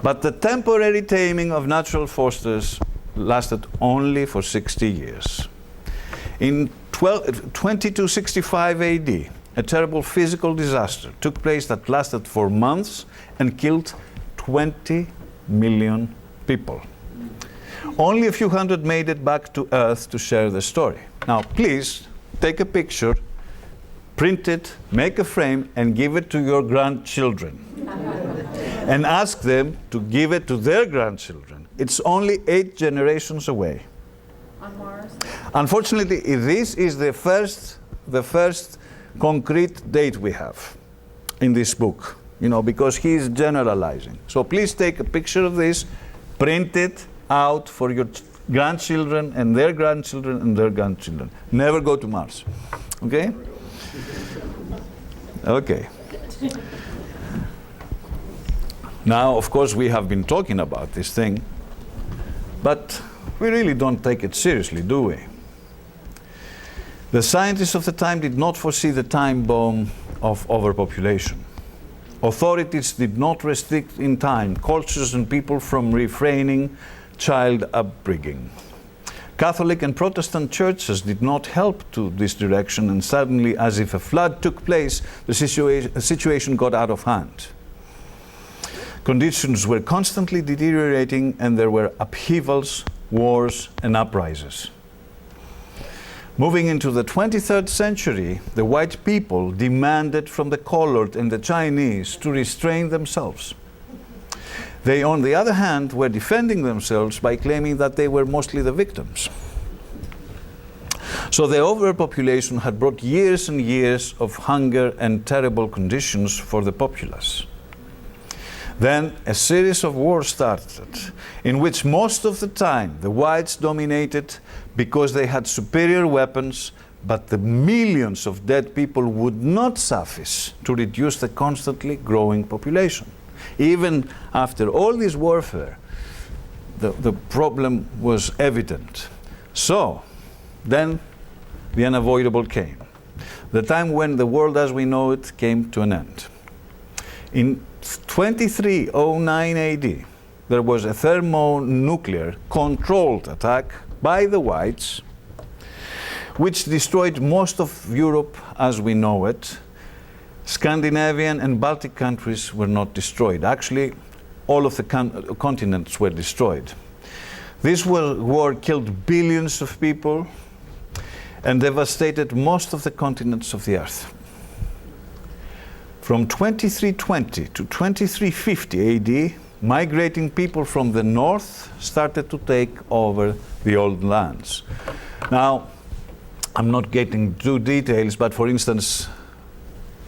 S2: But the temporary taming of natural forces lasted only for 60 years. In 2265 AD, a terrible physical disaster took place that lasted for months and killed 20 million people. Only a few hundred made it back to Earth to share the story. Now, please take a picture, print it, make a frame, and give it to your grandchildren. And ask them to give it to their grandchildren. It's only 8 generations away.
S13: On Mars?
S2: Unfortunately, this is the first concrete date we have in this book, because he is generalizing. So please take a picture of this, print it out for your grandchildren and their grandchildren and their grandchildren. Never go to Mars. Okay? Okay. Now, of course, we have been talking about this thing, but we really don't take it seriously, do we? The scientists of the time did not foresee the time bomb of overpopulation. Authorities did not restrict in time cultures and people from refraining child upbringing. Catholic and Protestant churches did not help to this direction, and suddenly, as if a flood took place, the situation got out of hand. Conditions were constantly deteriorating, and there were upheavals, wars, and uprisings. Moving into the 23rd century, the white people demanded from the colored and the Chinese to restrain themselves. They, on the other hand, were defending themselves by claiming that they were mostly the victims. So the overpopulation had brought years and years of hunger and terrible conditions for the populace. Then a series of wars started, in which most of the time the whites dominated because they had superior weapons, but the millions of dead people would not suffice to reduce the constantly growing population. Even after all this warfare, the problem was evident. So, then the unavoidable came. The time when the world as we know it came to an end. In 2309 AD, there was a thermonuclear controlled attack by the whites, which destroyed most of Europe as we know it. Scandinavian and Baltic countries were not destroyed. Actually, all of the continents were destroyed. This war killed billions of people and devastated most of the continents of the earth. From 2320 to 2350 AD, migrating people from the north started to take over the old lands. Now, I'm not getting too details, but for instance,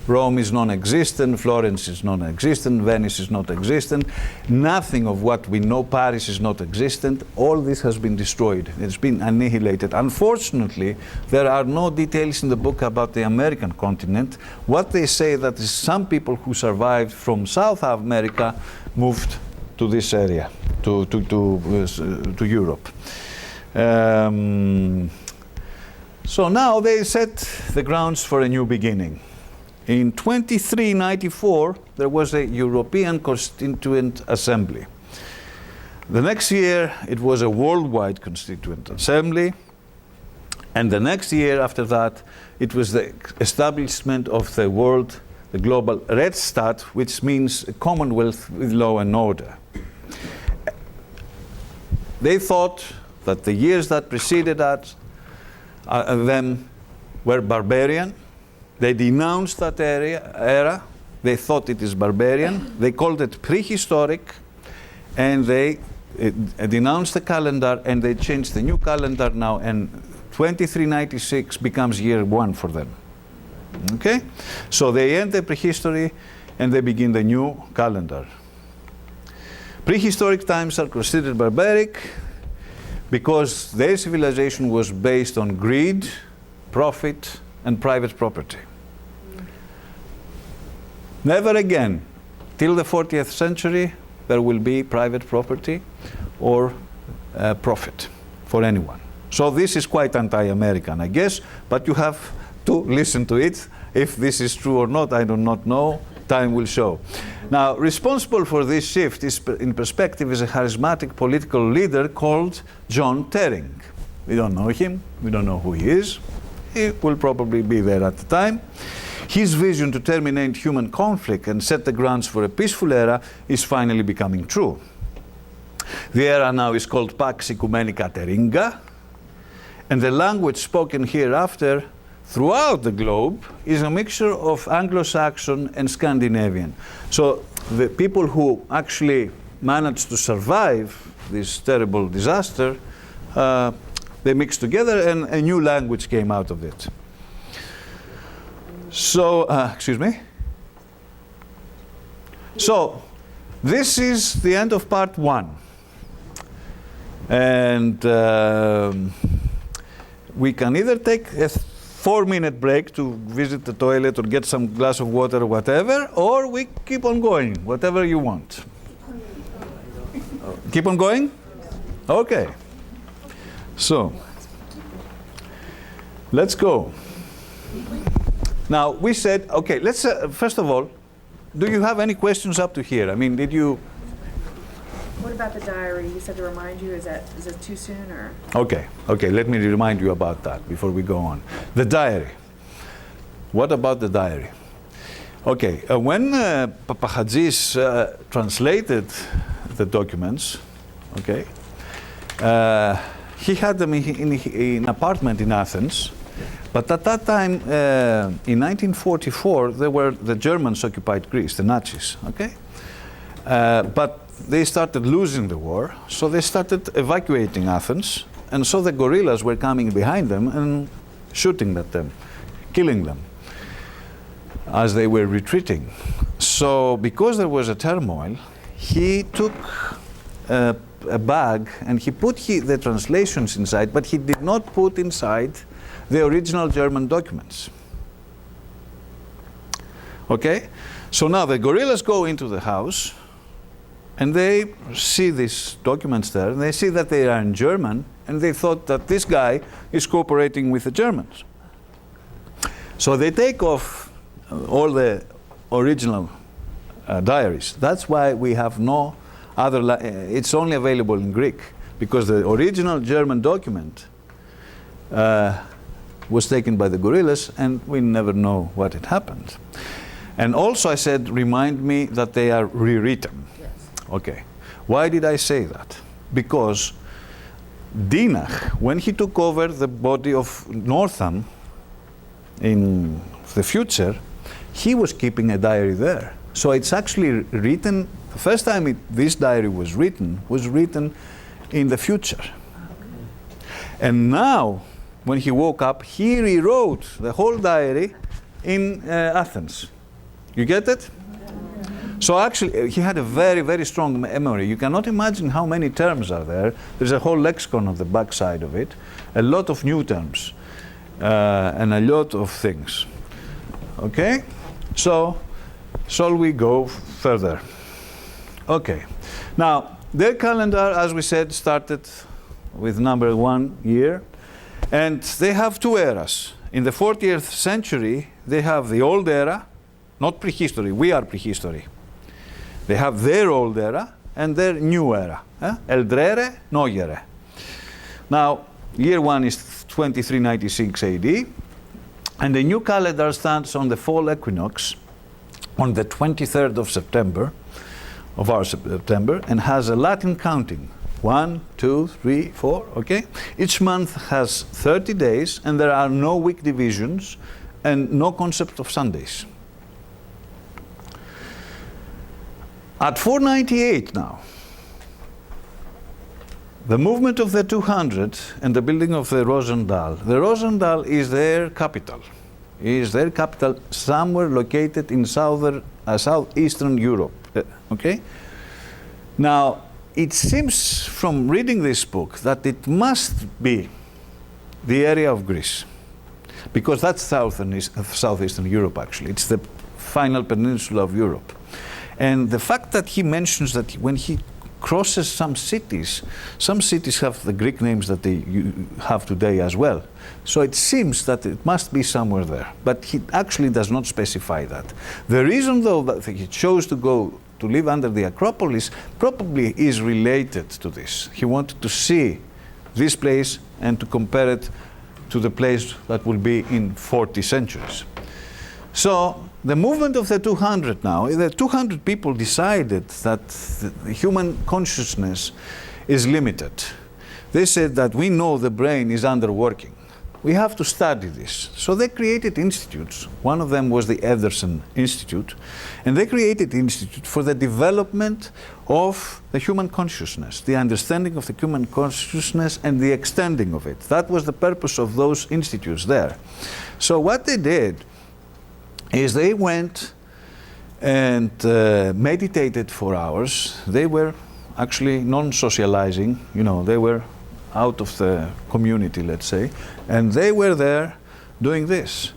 S2: Rome is non-existent, Florence is non-existent, Venice is not existent, nothing of what we know, Paris is not existent, all this has been destroyed, it's been annihilated. Unfortunately, there are no details in the book about the American continent. What they say that is some people who survived from South America moved to this area, to Europe. So now they set the grounds for a new beginning. In 2394, there was a European Constituent Assembly. The next year, it was a worldwide Constituent Assembly. And the next year after that, it was the establishment of the world, the global Rechtsstaat, which means a commonwealth with law and order. They thought that the years that preceded them were barbarian. They denounced that era. They thought it is barbarian. They called it prehistoric, and they denounced the calendar, and they changed the new calendar now, and 2396 becomes year one for them. Okay? So they end the prehistory, and they begin the new calendar. Prehistoric times are considered barbaric because their civilization was based on greed, profit, and private property. Never again, till the 40th century, there will be private property or profit for anyone. So this is quite anti-American, I guess, but you have to listen to it. If this is true or not, I do not know. Time will show. Now, responsible for this shift in perspective is a charismatic political leader called John Tering. We don't know him. We don't know who he is. He will probably be there at the time. His vision to terminate human conflict and set the grounds for a peaceful era is finally becoming true. The era now is called Pax Ecumenica Teringa, and the language spoken hereafter throughout the globe is a mixture of Anglo-Saxon and Scandinavian. So the people who actually managed to survive this terrible disaster, they mixed together and a new language came out of it. So, excuse me. So, this is the end of part one. And we can either take a 4-minute break to visit the toilet or get some glass of water or whatever, or we keep on going, whatever you want. Keep on going? Okay. So, let's go. Now, we said, okay, let's, first of all, do you have any questions up to here? I mean, did you...
S13: What about the diary? You said to remind you, is it too soon or?
S2: Okay, let me remind you about that before we go on. The diary. What about the diary? Okay, when Papahadzis translated the documents, okay, he had them in an apartment in Athens, but at that time, in 1944, the Germans occupied Greece, the Nazis, okay? But they started losing the war, so they started evacuating Athens, and so the guerrillas were coming behind them and shooting at them, killing them as they were retreating. So because there was a turmoil, he took a bag and he put the translations inside, but he did not put inside the original German documents. Okay? So now the guerrillas go into the house, and they see these documents there, and they see that they are in German, and they thought that this guy is cooperating with the Germans. So they take off all the original diaries. That's why we have no other, it's only available in Greek, because the original German document was taken by the guerrillas, and we never know what had happened. And also I said, remind me that they are rewritten. Okay, why did I say that? Because Dienach, when he took over the body of Northam in the future, he was keeping a diary there. So it's actually written, the first time this diary was written in the future. And now, when he woke up, he rewrote the whole diary in Athens. You get it? So actually, he had a very, very strong memory. You cannot imagine how many terms are there. There's a whole lexicon on the back side of it, a lot of new terms, and a lot of things. Okay? So, shall we go further? Okay. Now, their calendar, as we said, started with number 1 year, and they have 2 eras. In the 40th century, they have the old era, not prehistory, we are prehistory. They have their old era and their new era. Eldrere, Nogere. Now, year 1 is 2396 AD, and the new calendar stands on the fall equinox on the 23rd of September, of our September, and has a Latin counting. 1, 2, 3, 4, okay? Each month has 30 days, and there are no week divisions and no concept of Sundays. At 498 now, the movement of the 200 and the building of the Rosendahl. The Rosendahl is their capital. Somewhere located in southeastern Europe. Okay? Now, it seems from reading this book that it must be the area of Greece, because that's southeastern Europe actually. It's the final peninsula of Europe. And the fact that he mentions that when he crosses some cities have the Greek names that they have today as well. So it seems that it must be somewhere there. But he actually does not specify that. The reason, though, that he chose to go to live under the Acropolis probably is related to this. He wanted to see this place and to compare it to the place that will be in 40 centuries. So the movement of the 200 now, the 200 people decided that the human consciousness is limited. They said that we know the brain is underworking. We have to study this. So they created institutes. One of them was the Ederson Institute. And they created institute for the development of the human consciousness, the understanding of the human consciousness and the extending of it. That was the purpose of those institutes there. So what they did is they went and meditated for hours. They were actually non-socializing, you know, they were out of the community, let's say, and they were there doing this.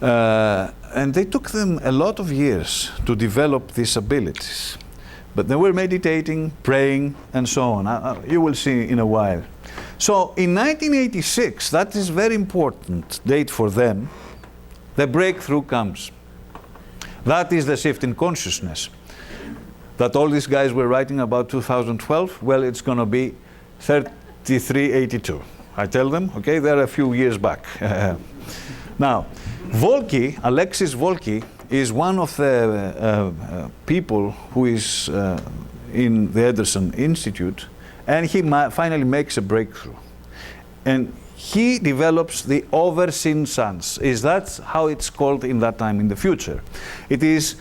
S2: And they took them a lot of years to develop these abilities. But they were meditating, praying, and so on. You will see in a while. So in 1986, that is very important date for them, the breakthrough comes. That is the shift in consciousness. That all these guys were writing about 2012, well, it's going to be 3382. I tell them, okay, they're a few years back. Now, Volki, Alexis Volki, is one of the people who is in the Ederson Institute, and he finally makes a breakthrough. And he develops the overseen sans. That's how it's called in that time in the future. It is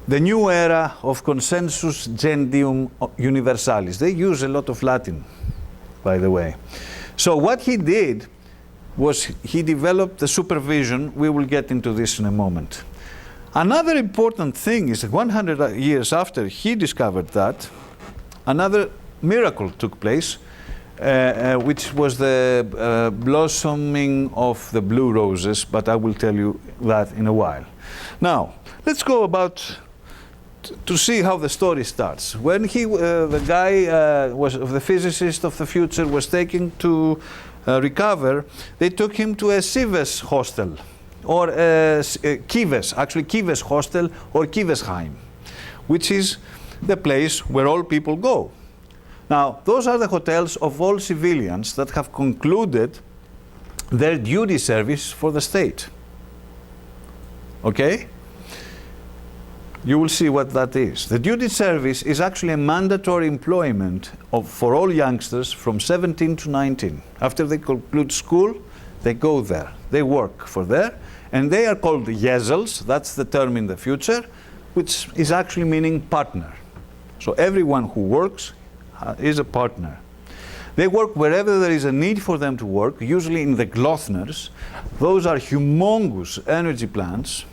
S2: the new era of consensus gentium universalis. They use a lot of Latin, by the way. So what he did was he developed the supervision. We will get into this in a moment. Another important thing is that 100 years after he discovered that, another miracle took place, which was the blossoming of the blue roses, but I will tell you that in a while. Now, let's go about to see how the story starts. When the guy the physicist of the future was taken to recover, they took him to a Cives hostel, or Kives, actually Kives hostel or Kivesheim, which is the place where all people go. Now, those are the hotels of all civilians that have concluded their duty service for the state. Okay? You will see what that is. The duty service is actually a mandatory employment for all youngsters from 17 to 19. After they conclude school, they go there. They work for there, and they are called jezels. That's the term in the future, which is actually meaning partner. So everyone who works is a partner. They work wherever there is a need for them to work, usually in the Glothners. Those are humongous energy plants,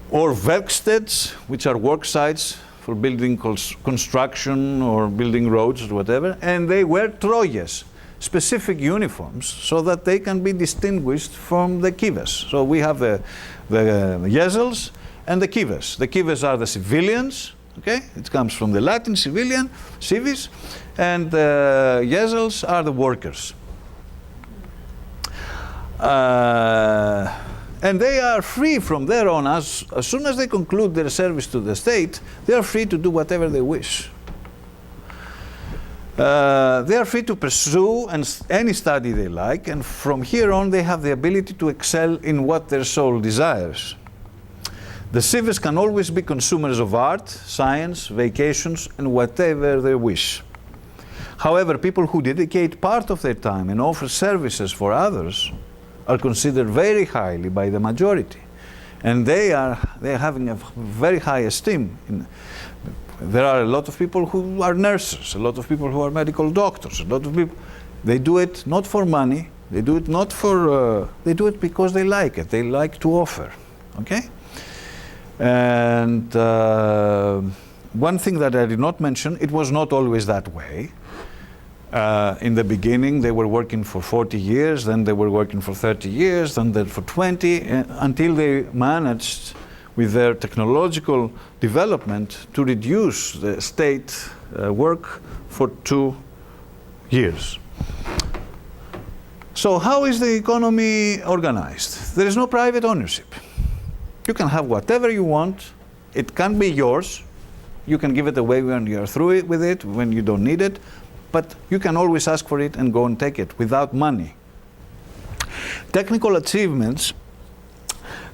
S2: or Werkstätten, which are work sites for building construction or building roads or whatever, and they wear troyes, specific uniforms, so that they can be distinguished from the kives. So we have the jezels and the kives. The kives are the civilians, okay? It comes from the Latin civilian, civis, and the jezels are the workers. And they are free from there on. As soon as they conclude their service to the state, they are free to do whatever they wish. They are free to pursue any study they like, and from here on they have the ability to excel in what their soul desires. The civis can always be consumers of art, science, vacations, and whatever they wish. However, people who dedicate part of their time and offer services for others are considered very highly by the majority, and they are having a very high esteem. There are a lot of people who are nurses, a lot of people who are medical doctors, a lot of people. They do it not for money. They do it not for. They do it because they like it. They like to offer. Okay. And one thing that I did not mention: it was not always that way. In the beginning, they were working for 40 years, then they were working for 30 years, then for 20, until they managed, with their technological development, to reduce the state work for 2 years. So how is the economy organized? There is no private ownership. You can have whatever you want. It can be yours. You can give it away when you are through with it, when you don't need it. But you can always ask for it and go and take it without money. Technical achievements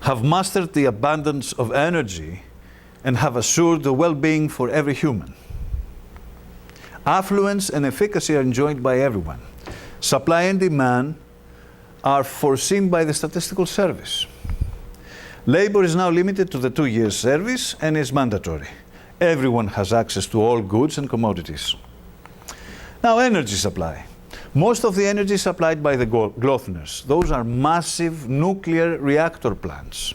S2: have mastered the abundance of energy and have assured the well-being for every human. Affluence and efficacy are enjoyed by everyone. Supply and demand are foreseen by the statistical service. Labor is now limited to the 2 years service and is mandatory. Everyone has access to all goods and commodities. Now, energy supply. Most of the energy supplied by the Glothners, those are massive nuclear reactor plants,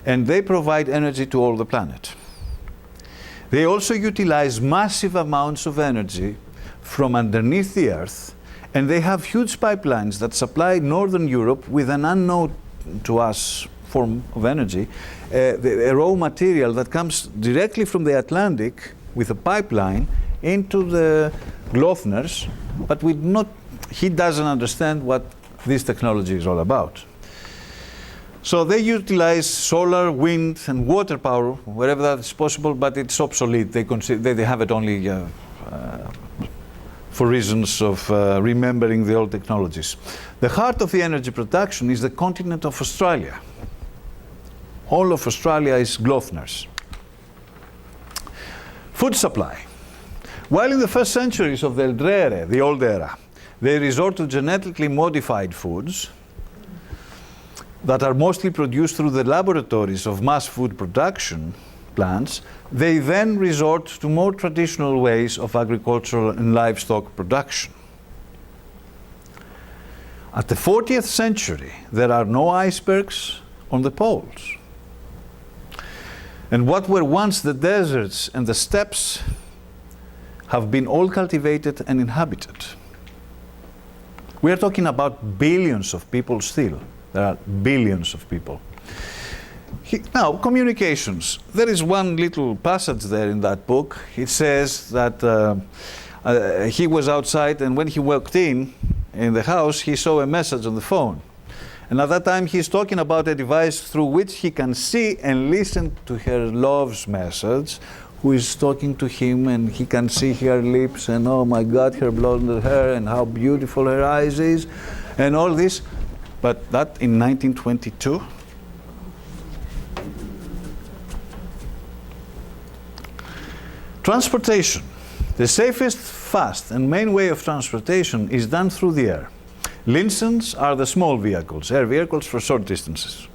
S2: and they provide energy to all the planet. They also utilize massive amounts of energy from underneath the earth, and they have huge pipelines that supply Northern Europe with an unknown to us form of energy, a raw material that comes directly from the Atlantic with a pipeline into the Glothners, but he doesn't understand what this technology is all about. So they utilize solar, wind, and water power wherever that is possible, but it's obsolete. They have it only for reasons of remembering the old technologies. The heart of the energy production is the continent of Australia. All of Australia is Glothners. Food supply. While in the first centuries of the Re, the old era, they resort to genetically modified foods that are mostly produced through the laboratories of mass food production plants, they then resort to more traditional ways of agricultural and livestock production. At the 40th century, there are no icebergs on the poles. And what were once the deserts and the steppes have been all cultivated and inhabited. We are talking about billions of people still. There are billions of people. Now, communications. There is one little passage there in that book. It says that he was outside, and when he walked in the house, he saw a message on the phone. And at that time, he's talking about a device through which he can see and listen to her love's message, who is talking to him, and he can see her lips, and oh my God, her blonde hair, and how beautiful her eyes is, and all this. But that in 1922. Transportation. The safest, fast, and main way of transportation is done through the air. Linsons are the small vehicles, air vehicles for short distances.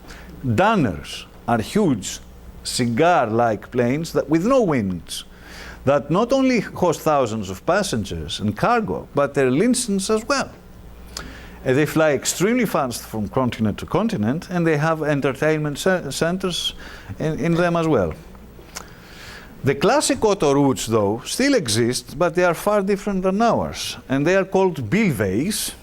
S2: Dunners are huge, cigar-like planes with no wings, that not only host thousands of passengers and cargo, but they're Linsons as well. And they fly extremely fast from continent to continent, and they have entertainment centers in them as well. The classic autoroutes, though, still exist, but they are far different than ours, and they are called bilways,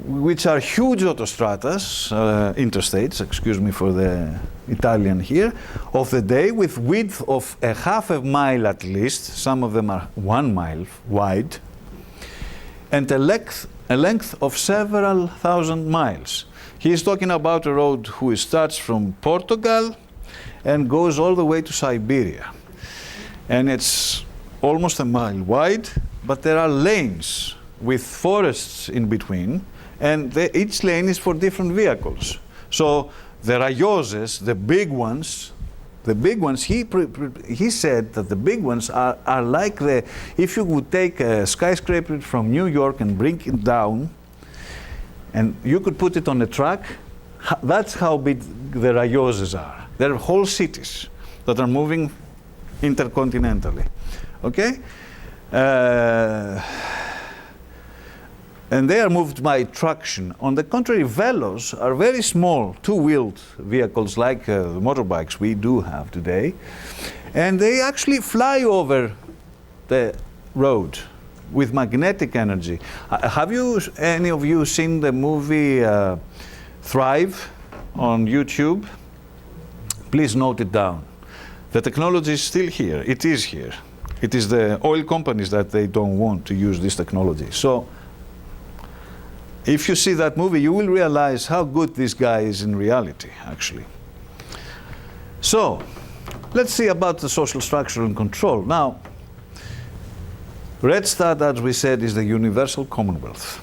S2: which are huge autostradas, interstates, excuse me for the Italian here, of the day, with width of a half a mile at least, some of them are 1 mile wide, and a length of several thousand miles. He is talking about a road who starts from Portugal and goes all the way to Siberia. And it's almost a mile wide, but there are lanes with forests in between, and each lane is for different vehicles. So the rayoses, the big ones, he said that the big ones are like if you would take a skyscraper from New York and bring it down, and you could put it on a truck, that's how big the rayoses are. They're whole cities that are moving intercontinentally, okay? And they are moved by traction. On the contrary, velos are very small, two-wheeled vehicles like the motorbikes we do have today. And they actually fly over the road with magnetic energy. Have any of you seen the movie Thrive on YouTube? Please note it down. The technology is still here. It is here. It is the oil companies that they don't want to use this technology. So if you see that movie, you will realize how good this guy is in reality, actually. So let's see about the social structure and control. Now, Redstad, as we said, is the universal commonwealth.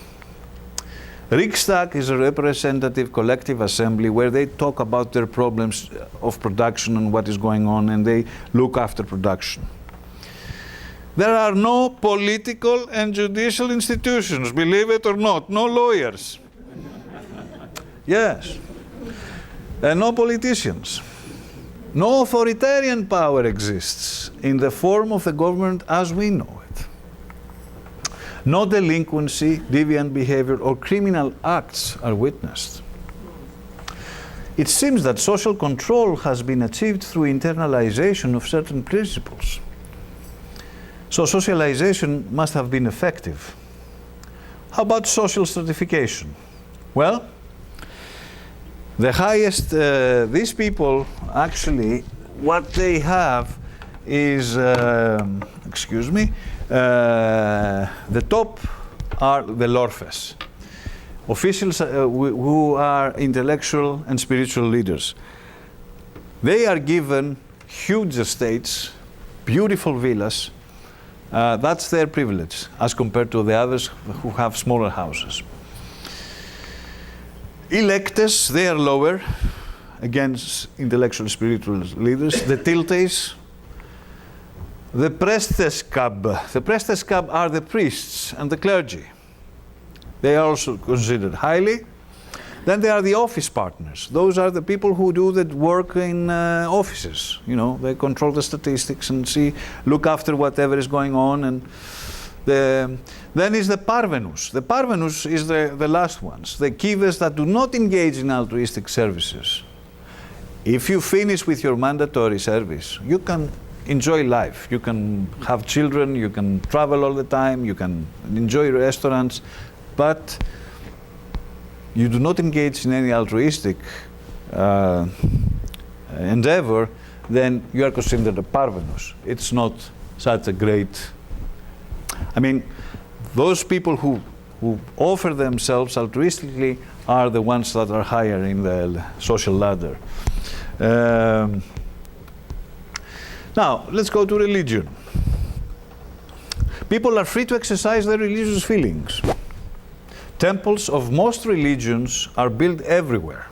S2: Riksdag is a representative collective assembly where they talk about their problems of production and what is going on, and they look after production. There are no political and judicial institutions, believe it or not, no lawyers. Yes. And no politicians. No authoritarian power exists in the form of the government as we know it. No delinquency, deviant behavior, or criminal acts are witnessed. it seems that social control has been achieved through internalization of certain principles. So socialization must have been effective. How about social stratification? Well, the highest, these people actually, what they have is, excuse me, the top are the Lorfes, officials who are intellectual and spiritual leaders. They are given huge estates, beautiful villas. That's their privilege as compared to the others who have smaller houses. Electes, they are lower against intellectual spiritual leaders. The Tiltes, the Presteskab. The Presteskab are the priests and the clergy. They are also considered highly. Then there are the office partners. Those are the people who do the work in offices. You know, they control the statistics and look after whatever is going on. And then is the Parvenus. The Parvenus is the last ones, the Kives that do not engage in altruistic services. If you finish with your mandatory service, you can enjoy life. You can have children, you can travel all the time, you can enjoy restaurants, but you do not engage in any altruistic endeavor, then you are considered a Parvenus. It's not such a great... I mean, those people who offer themselves altruistically are the ones that are higher in the social ladder. Now, let's go to religion. People are free to exercise their religious feelings. Temples of most religions are built everywhere.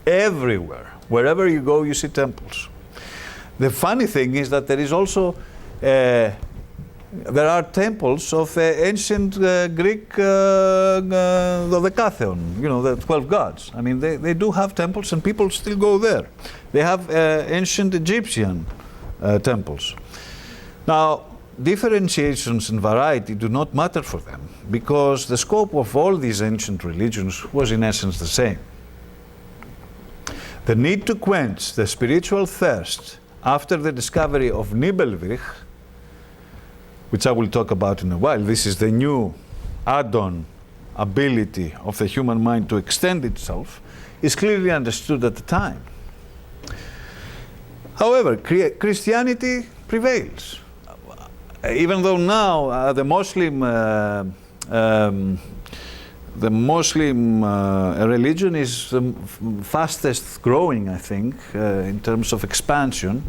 S2: Everywhere. Wherever you go, you see temples. The funny thing is that there is also there are temples of ancient Greek, the Pantheon, you know, the 12 gods. I mean, they do have temples and people still go there. They have ancient Egyptian temples. Now, differentiations and variety do not matter for them because the scope of all these ancient religions was in essence the same. The need to quench the spiritual thirst after the discovery of Nibelwich, which I will talk about in a while. This is the new add-on ability of the human mind to extend itself, is clearly understood at the time. However, Christianity prevails. Even though now the Muslim religion is the fastest growing, I think, in terms of expansion,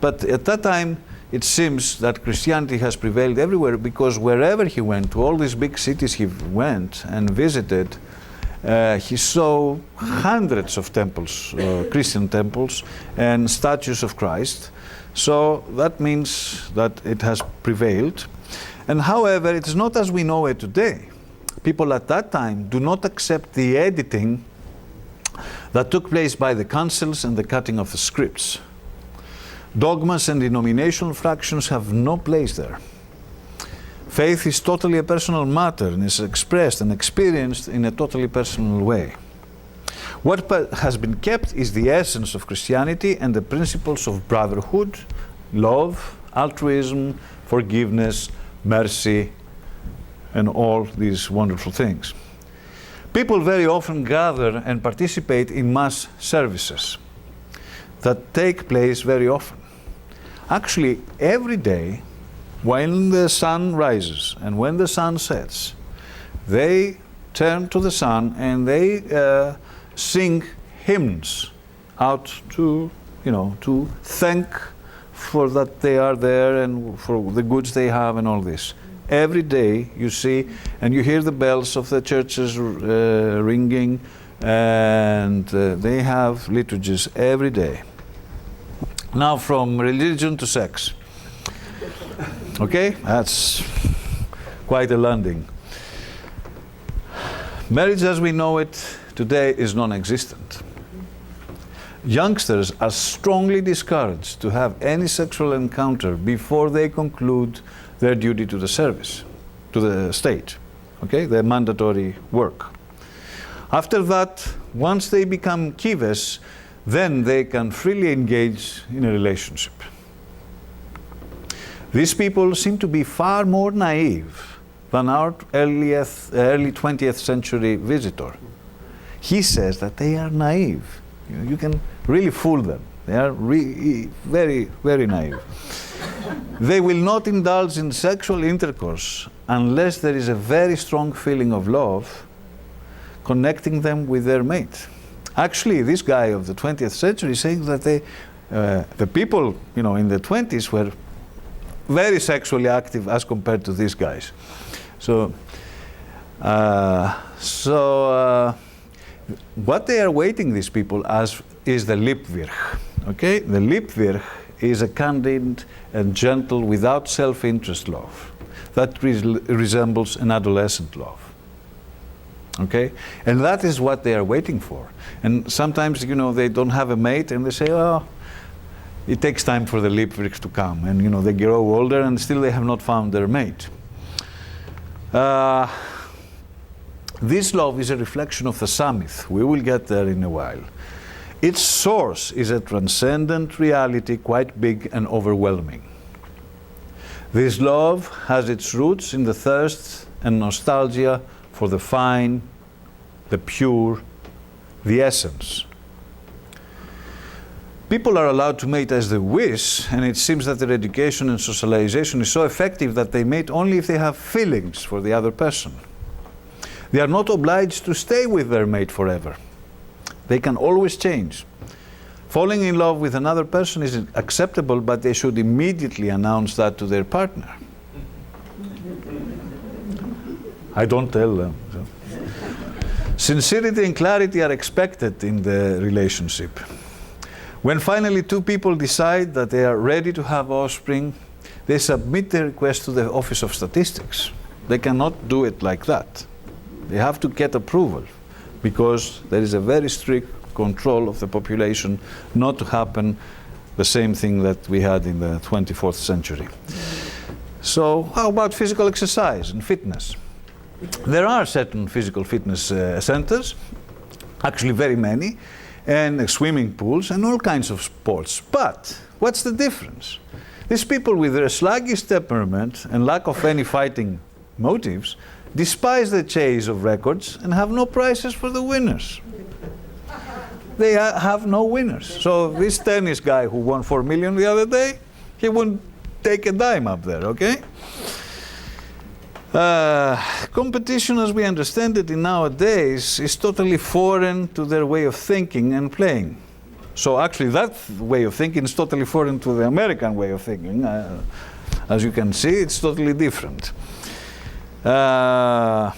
S2: but at that time it seems that Christianity has prevailed everywhere because wherever he went, to all these big cities he went and visited, he saw hundreds of temples, Christian temples, and statues of Christ. So that means that it has prevailed. And however, it is not as we know it today. People at that time do not accept the editing that took place by the councils and the cutting of the scripts. Dogmas and denominational fractions have no place there. Faith is totally a personal matter and is expressed and experienced in a totally personal way. What has been kept is the essence of Christianity and the principles of brotherhood, love, altruism, forgiveness, mercy, and all these wonderful things. People very often gather and participate in mass services that take place very often. Actually, every day, when the sun rises and when the sun sets, they turn to the sun and they sing hymns out to, you know, to thank for that they are there and for the goods they have and all this. Every day you see, and you hear the bells of the churches ringing, and they have liturgies every day. Now from religion to sex. Okay, that's quite a landing. Marriage as we know it today is non-existent. Youngsters are strongly discouraged to have any sexual encounter before they conclude their duty to the service, to the state, okay, their mandatory work. After that, once they become kives, then they can freely engage in a relationship. These people seem to be far more naive than our early 20th century visitor. He says that they are naive. You can really fool them. They are very, very naive. They will not indulge in sexual intercourse unless there is a very strong feeling of love connecting them with their mate. Actually, this guy of the 20th century is saying that the people, in the 20s were very sexually active as compared to these guys. So what they are waiting, these people, as is the Liebwirch. Okay, the Liebwirch is a candid and gentle, without self-interest love that resembles an adolescent love. Okay, and that is what they are waiting for. And sometimes, they don't have a mate, and they say, "Oh, it takes time for the Liebwirch to come," and they grow older, and still they have not found their mate. This love is a reflection of the Samith. We will get there in a while. Its source is a transcendent reality, quite big and overwhelming. This love has its roots in the thirst and nostalgia for the fine, the pure, the essence. People are allowed to mate as they wish, and it seems that their education and socialization is so effective that they mate only if they have feelings for the other person. They are not obliged to stay with their mate forever. They can always change. Falling in love with another person is acceptable, but they should immediately announce that to their partner. I don't tell them. So. Sincerity and clarity are expected in the relationship. When finally two people decide that they are ready to have offspring, they submit their request to the Office of Statistics. They cannot do it like that. They have to get approval, because there is a very strict control of the population not to happen the same thing that we had in the 24th century. So how about physical exercise and fitness? There are certain physical fitness centers, actually very many, and swimming pools and all kinds of sports. But what's the difference? These people with their sluggish temperament and lack of any fighting motives despise the chase of records and have no prizes for the winners. They have no winners. So this tennis guy who won 4 million the other day, he wouldn't take a dime up there, okay? Competition, as we understand it in nowadays, is totally foreign to their way of thinking and playing. So actually that way of thinking is totally foreign to the American way of thinking. As you can see, it's totally different. Now,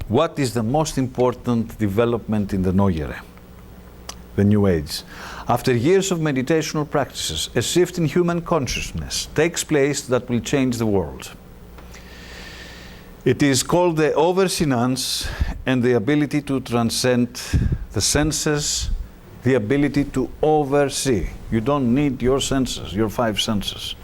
S2: what is the most important development in the Neuere, the New Age? After years of meditational practices, a shift in human consciousness takes place that will change the world. It is called the oversinance, and the ability to transcend the senses, the ability to oversee. You don't need your senses, your 5 senses.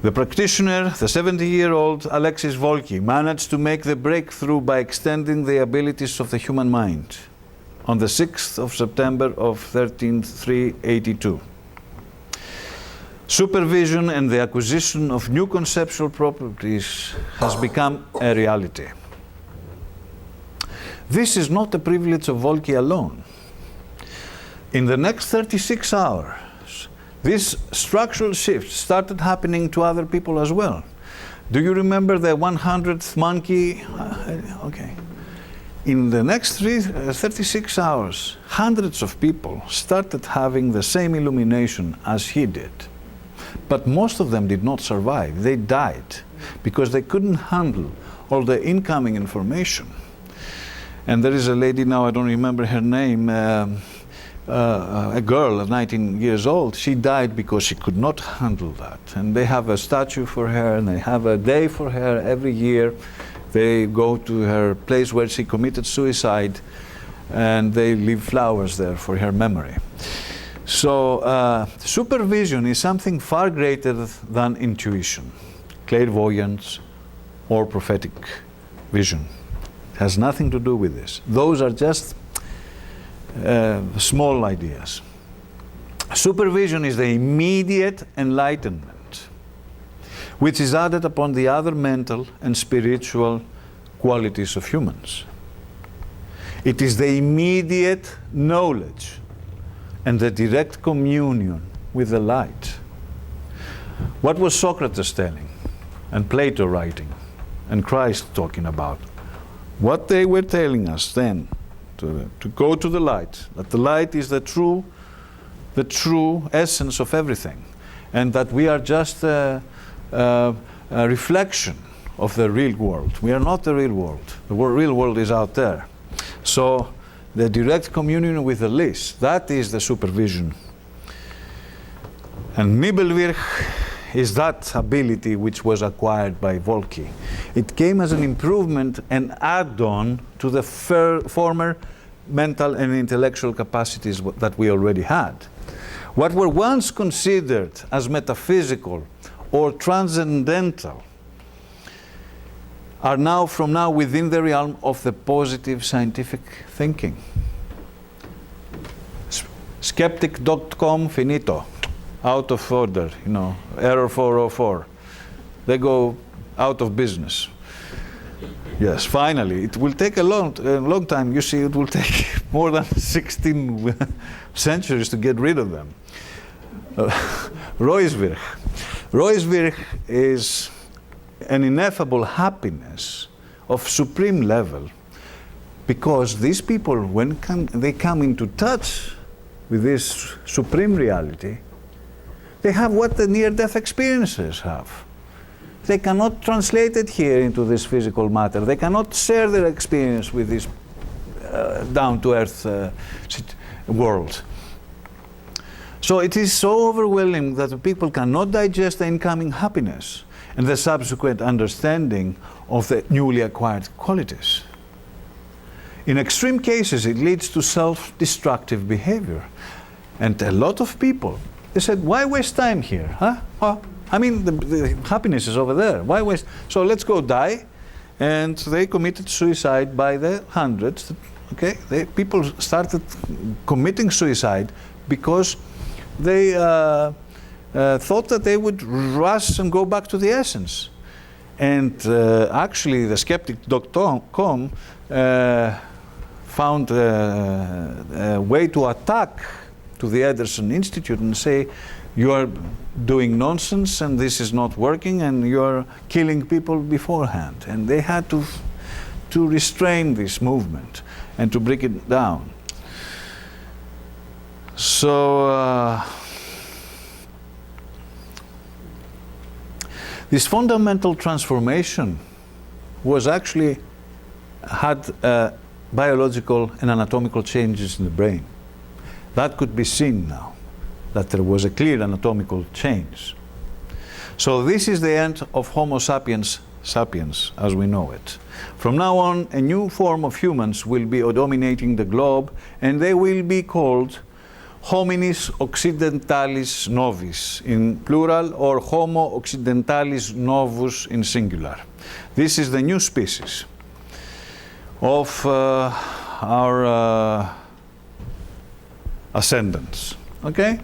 S2: The practitioner, the 70-year-old Alexis Volki, managed to make the breakthrough by extending the abilities of the human mind on the 6th of September of 13382. Supervision and the acquisition of new conceptual properties has become a reality. This is not the privilege of Volki alone. In the next 36 hours, this structural shift started happening to other people as well. Do you remember the 100th monkey? Okay. In the next 36 hours, hundreds of people started having the same illumination as he did. But most of them did not survive. They died because they couldn't handle all the incoming information. And there is a lady now, I don't remember her name, a girl of 19 years old. She died because she could not handle that. And they have a statue for her, and they have a day for her every year. They go to her place where she committed suicide, and they leave flowers there for her memory. So supervision is something far greater than intuition, clairvoyance, or prophetic vision. It has nothing to do with this. Those are just small ideas. Supervision is the immediate enlightenment, which is added upon the other mental and spiritual qualities of humans. It is the immediate knowledge and the direct communion with the light. What was Socrates telling, and Plato writing, and Christ talking about? What they were telling us then, to go to the light, that the light is the true essence of everything, and that we are just a reflection of the real world. We are not the real world. The real world is out there. So the direct communion with the least, that is the supervision. And Nibelwirch is that ability which was acquired by Volki. It came as an improvement and add-on to the former mental and intellectual capacities that we already had. What were once considered as metaphysical or transcendental are now from now within the realm of the positive scientific thinking. Skeptic.com finito, out of order, error 404. They go out of business. Yes, finally. It will take a long time. You see, it will take more than 16 centuries to get rid of them. Reuswirch. Reuswirch is an ineffable happiness of supreme level, because these people, when they come into touch with this supreme reality, they have what the near-death experiences have. They cannot translate it here into this physical matter. They cannot share their experience with this down-to-earth world. So it is so overwhelming that the people cannot digest the incoming happiness and the subsequent understanding of the newly acquired qualities. In extreme cases, it leads to self-destructive behavior. And a lot of people, they said, why waste time here? Huh? I mean, the happiness is over there. Why waste? So let's go die. And they committed suicide by the hundreds. Okay, people started committing suicide because they thought that they would rush and go back to the essence. And actually, the skeptic.com found a way to attack to the Ederson Institute and say, you are doing nonsense and this is not working and you are killing people beforehand. And they had to restrain this movement and to break it down. So this fundamental transformation was actually had biological and anatomical changes in the brain. That could be seen now, that there was a clear anatomical change. So this is the end of Homo sapiens sapiens as we know it. From now on, a new form of humans will be dominating the globe, and they will be called Hominis occidentalis novis in plural, or Homo occidentalis novus in singular. This is the new species of our ascendants. Okay?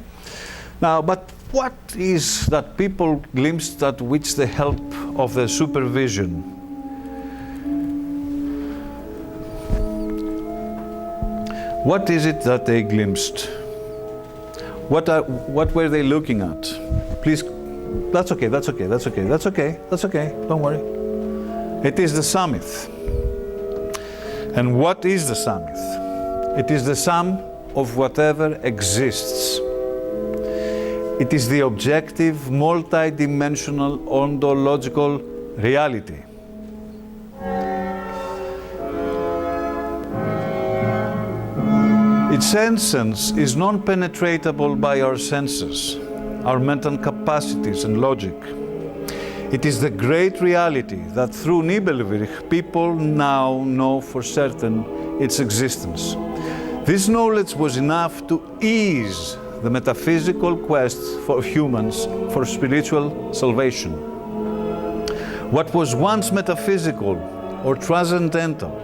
S2: Now, but what is that people glimpsed at which the help of the supervision what is it that they glimpsed? What were they looking at? Please, that's okay, don't worry. It is the samith. And what is the samith? It is the sum of whatever exists. It is the objective, multi-dimensional, ontological reality. Its essence is non-penetratable by our senses, our mental capacities and logic. It is the great reality that through Nibelwirch people now know for certain its existence. This knowledge was enough to ease the metaphysical quest for humans for spiritual salvation. What was once metaphysical or transcendental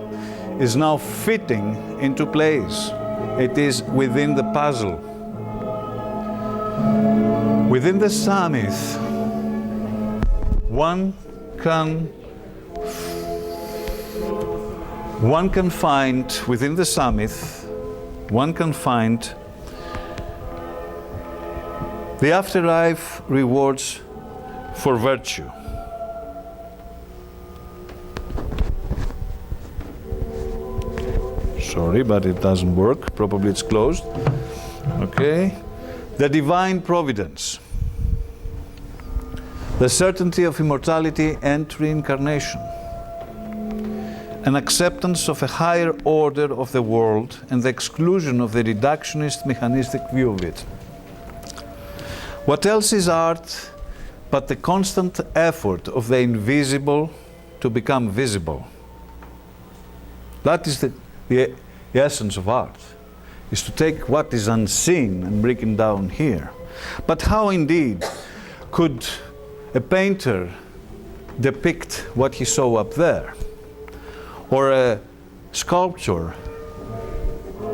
S2: is now fitting into place. It is within the puzzle. Within the samith, one can find, within the samith, one can find the afterlife rewards for virtue. Sorry, but it doesn't work. Probably it's closed. Okay. The divine providence. The certainty of immortality and reincarnation. An acceptance of a higher order of the world and the exclusion of the reductionist mechanistic view of it. What else is art but the constant effort of the invisible to become visible? That is the essence of art, is to take what is unseen and break it down here. But how indeed could a painter depict what he saw up there? Or a sculptor,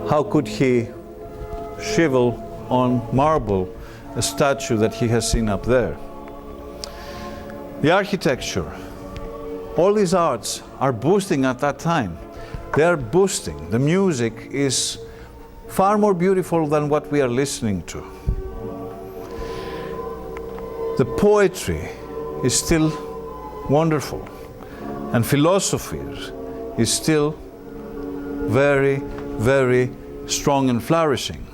S2: how could he chiseled on marble a statue that he has seen up there? The architecture, all these arts are boosting at that time. They are boosting. The music is far more beautiful than what we are listening to. The poetry is still wonderful, and philosophy is still very, very strong and flourishing.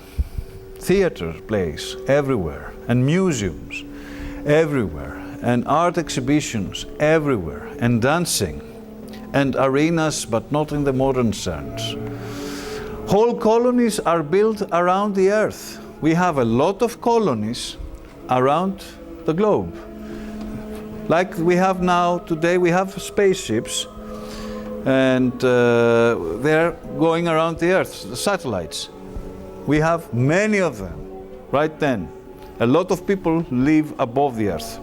S2: Theater plays everywhere, and museums everywhere, and art exhibitions everywhere, and dancing, and arenas, but not in the modern sense. Whole colonies are built around the earth. We have a lot of colonies around the globe. Like we have now, today we have spaceships, and they're going around the earth, the satellites. We have many of them, right then. A lot of people live above the earth.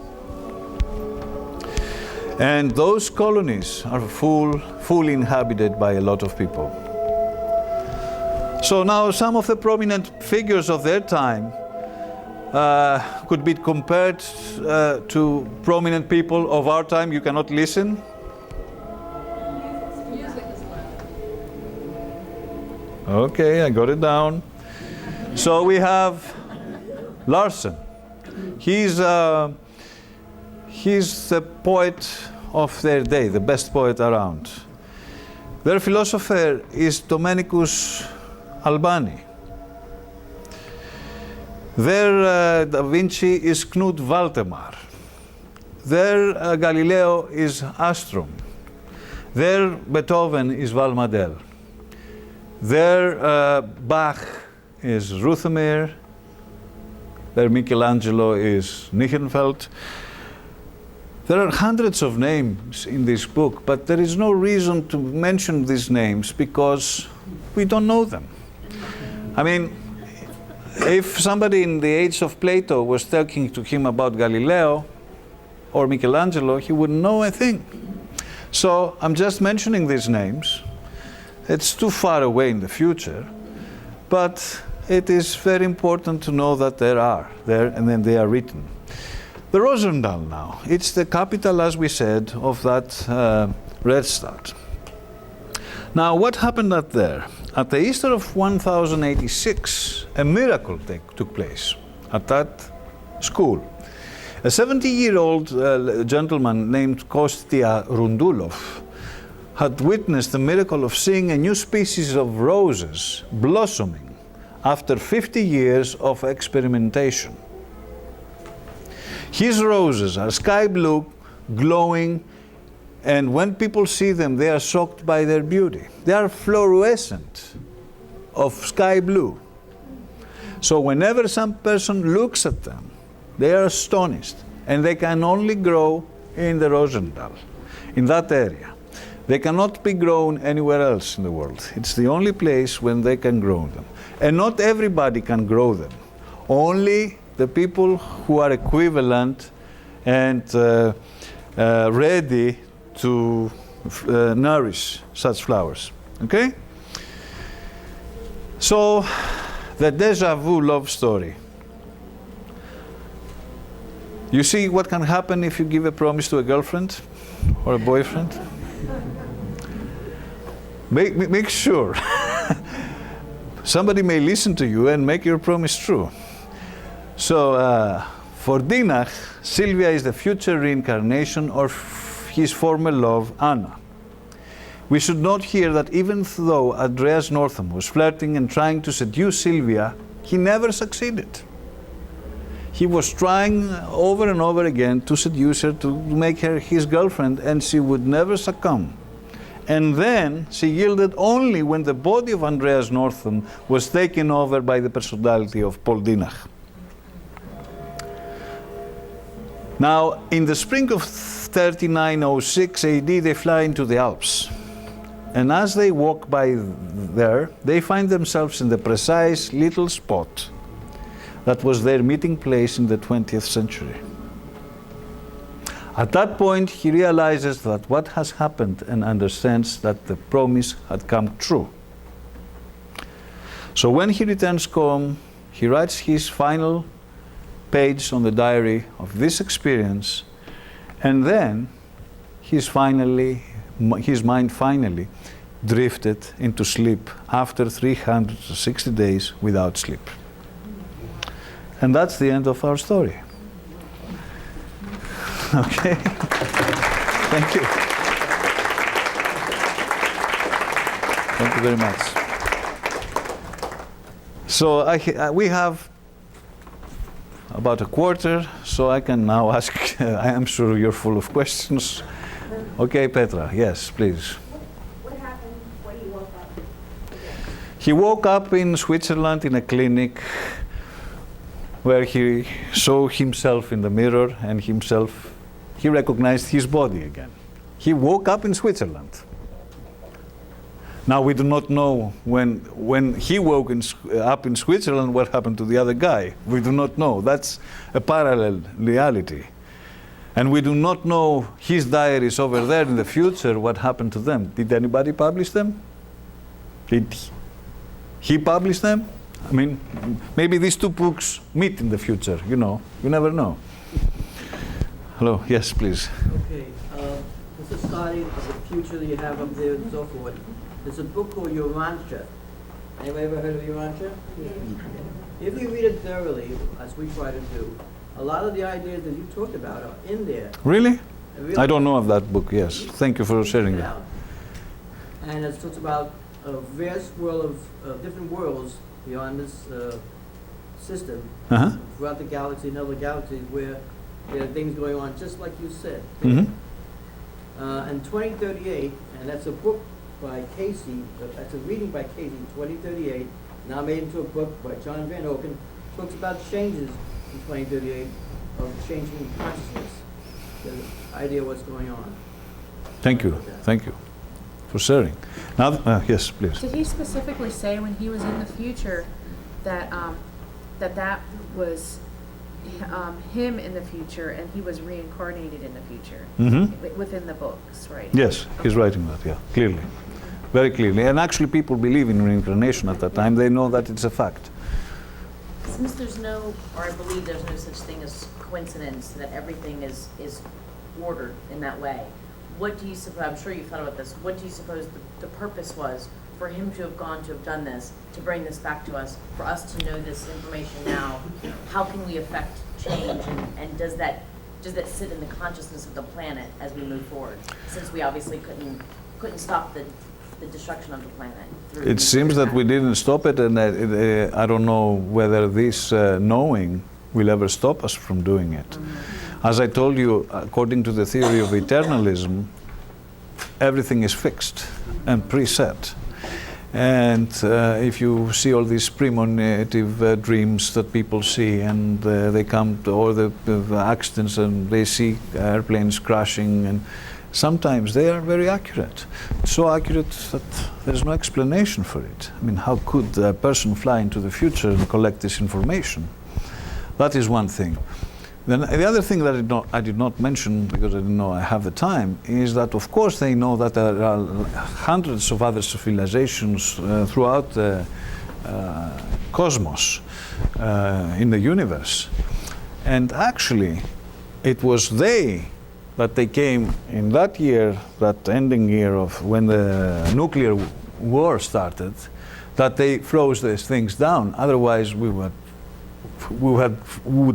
S2: And those colonies are fully inhabited by a lot of people. So now some of the prominent figures of their time could be compared to prominent people of our time. You cannot listen. Okay, I got it down. So we have Larsen. He's the poet of their day, the best poet around. Their philosopher is Domenicus Albani. Their Da Vinci is Knut Valdemar. Their Galileo is Astrom. Their Beethoven is Valmadel. Their Bach is Rothermere. Their Michelangelo is Nichtenfeld. There are hundreds of names in this book, but there is no reason to mention these names because we don't know them. I mean, if somebody in the age of Plato was talking to him about Galileo or Michelangelo, he wouldn't know a thing. So I'm just mentioning these names. It's too far away in the future, but it is very important to know that they are there and then they are written. The Rosendal now, it's the capital, as we said, of that Red Start. Now, what happened out there? At the Easter of 1086, a miracle took place at that school. A 70-year-old gentleman named Kostia Rundulov had witnessed the miracle of seeing a new species of roses blossoming after 50 years of experimentation. His roses are sky blue, glowing, and when people see them, they are shocked by their beauty. They are fluorescent of sky blue. So whenever some person looks at them, they are astonished, and they can only grow in the Rosendal, in that area. They cannot be grown anywhere else in the world. It's the only place when they can grow them. And not everybody can grow them. Only the people who are equivalent and ready to nourish such flowers. Okay? So, the déjà vu love story. You see what can happen if you give a promise to a girlfriend or a boyfriend? Make sure. Somebody may listen to you and make your promise true. So, for Dienach, Sylvia is the future reincarnation of his former love, Anna. We should note here that even though Andreas Northam was flirting and trying to seduce Sylvia, he never succeeded. He was trying over and over again to seduce her, to make her his girlfriend, and she would never succumb. And then she yielded only when the body of Andreas Northam was taken over by the personality of Paul Dienach. Now, in the spring of 3906 AD, they fly into the Alps. And as they walk by there, they find themselves in the precise little spot that was their meeting place in the 20th century. At that point, he realizes that what has happened and understands that the promise had come true. So when he returns home, he writes his final page on the diary of this experience, and then his mind finally drifted into sleep after 360 days without sleep. And that's the end of our story. Okay? Thank you. Thank you very much. So we have about a quarter, so I can now ask, I am sure you're full of questions. Okay, Petra, yes, please.
S13: What happened when he woke up?
S2: He woke up in Switzerland in a clinic where he saw himself in the mirror and he recognized his body again. He woke up in Switzerland. Now we do not know when he woke up in Switzerland what happened to the other guy. We do not know. That's a parallel reality. And we do not know his diaries over there in the future, what happened to them. Did anybody publish them? Did he publish them? I mean, maybe these two books meet in the future, you know. You never know. Hello, yes, please.
S14: Okay, this is starting of the future that you have up there and so forth. There's a book called Urantia. Anybody ever heard of Urantia? Yeah. If you read it thoroughly, as we try to do, a lot of the ideas that you talked about are in there.
S2: Really? I don't know of that book, yes. Thank you for sharing that.
S14: And it talks about a vast world of different worlds beyond this system, throughout the galaxy and other galaxies where there are things going on, just like you said.
S2: Mm-hmm.
S14: And 2038, and that's a book by Casey, that's a reading by Casey, 2038, now made into a book by John Van Oken, talks about changes in 2038 of changing consciousness, the idea of what's going on.
S2: Thank you for sharing. Now, yes, please.
S13: Did he specifically say when he was in the future that that was him in the future and he was reincarnated in the future within the books, right?
S2: Yes, he's writing that, yeah, clearly, very clearly. And actually people believe in reincarnation at that time. They know that it's a fact.
S15: Since there's no, or I believe there's no such thing as coincidence, that everything is ordered in that way, what do you suppose, I'm sure you've thought about this, what do you suppose the purpose was for him to have gone to have done this, to bring this back to us, for us to know this information now? How can we affect change, and does that sit in the consciousness of the planet as we move forward, since we obviously couldn't stop the destruction of the planet?
S2: It seems that we didn't stop it, and I don't know whether this knowing will ever stop us from doing it. As I told you, according to the theory of eternalism, everything is fixed and preset. And if you see all these premonitive dreams that people see, and they come to all the accidents, and they see airplanes crashing, and sometimes they are very accurate. So accurate that there's no explanation for it. I mean, how could a person fly into the future and collect this information? That is one thing. Then the other thing that I did not mention, because I didn't know I have the time, is that of course they know that there are hundreds of other civilizations throughout the cosmos, in the universe. And actually, it was they came in that year, that ending year of when the nuclear war started, that they froze these things down. Otherwise, we would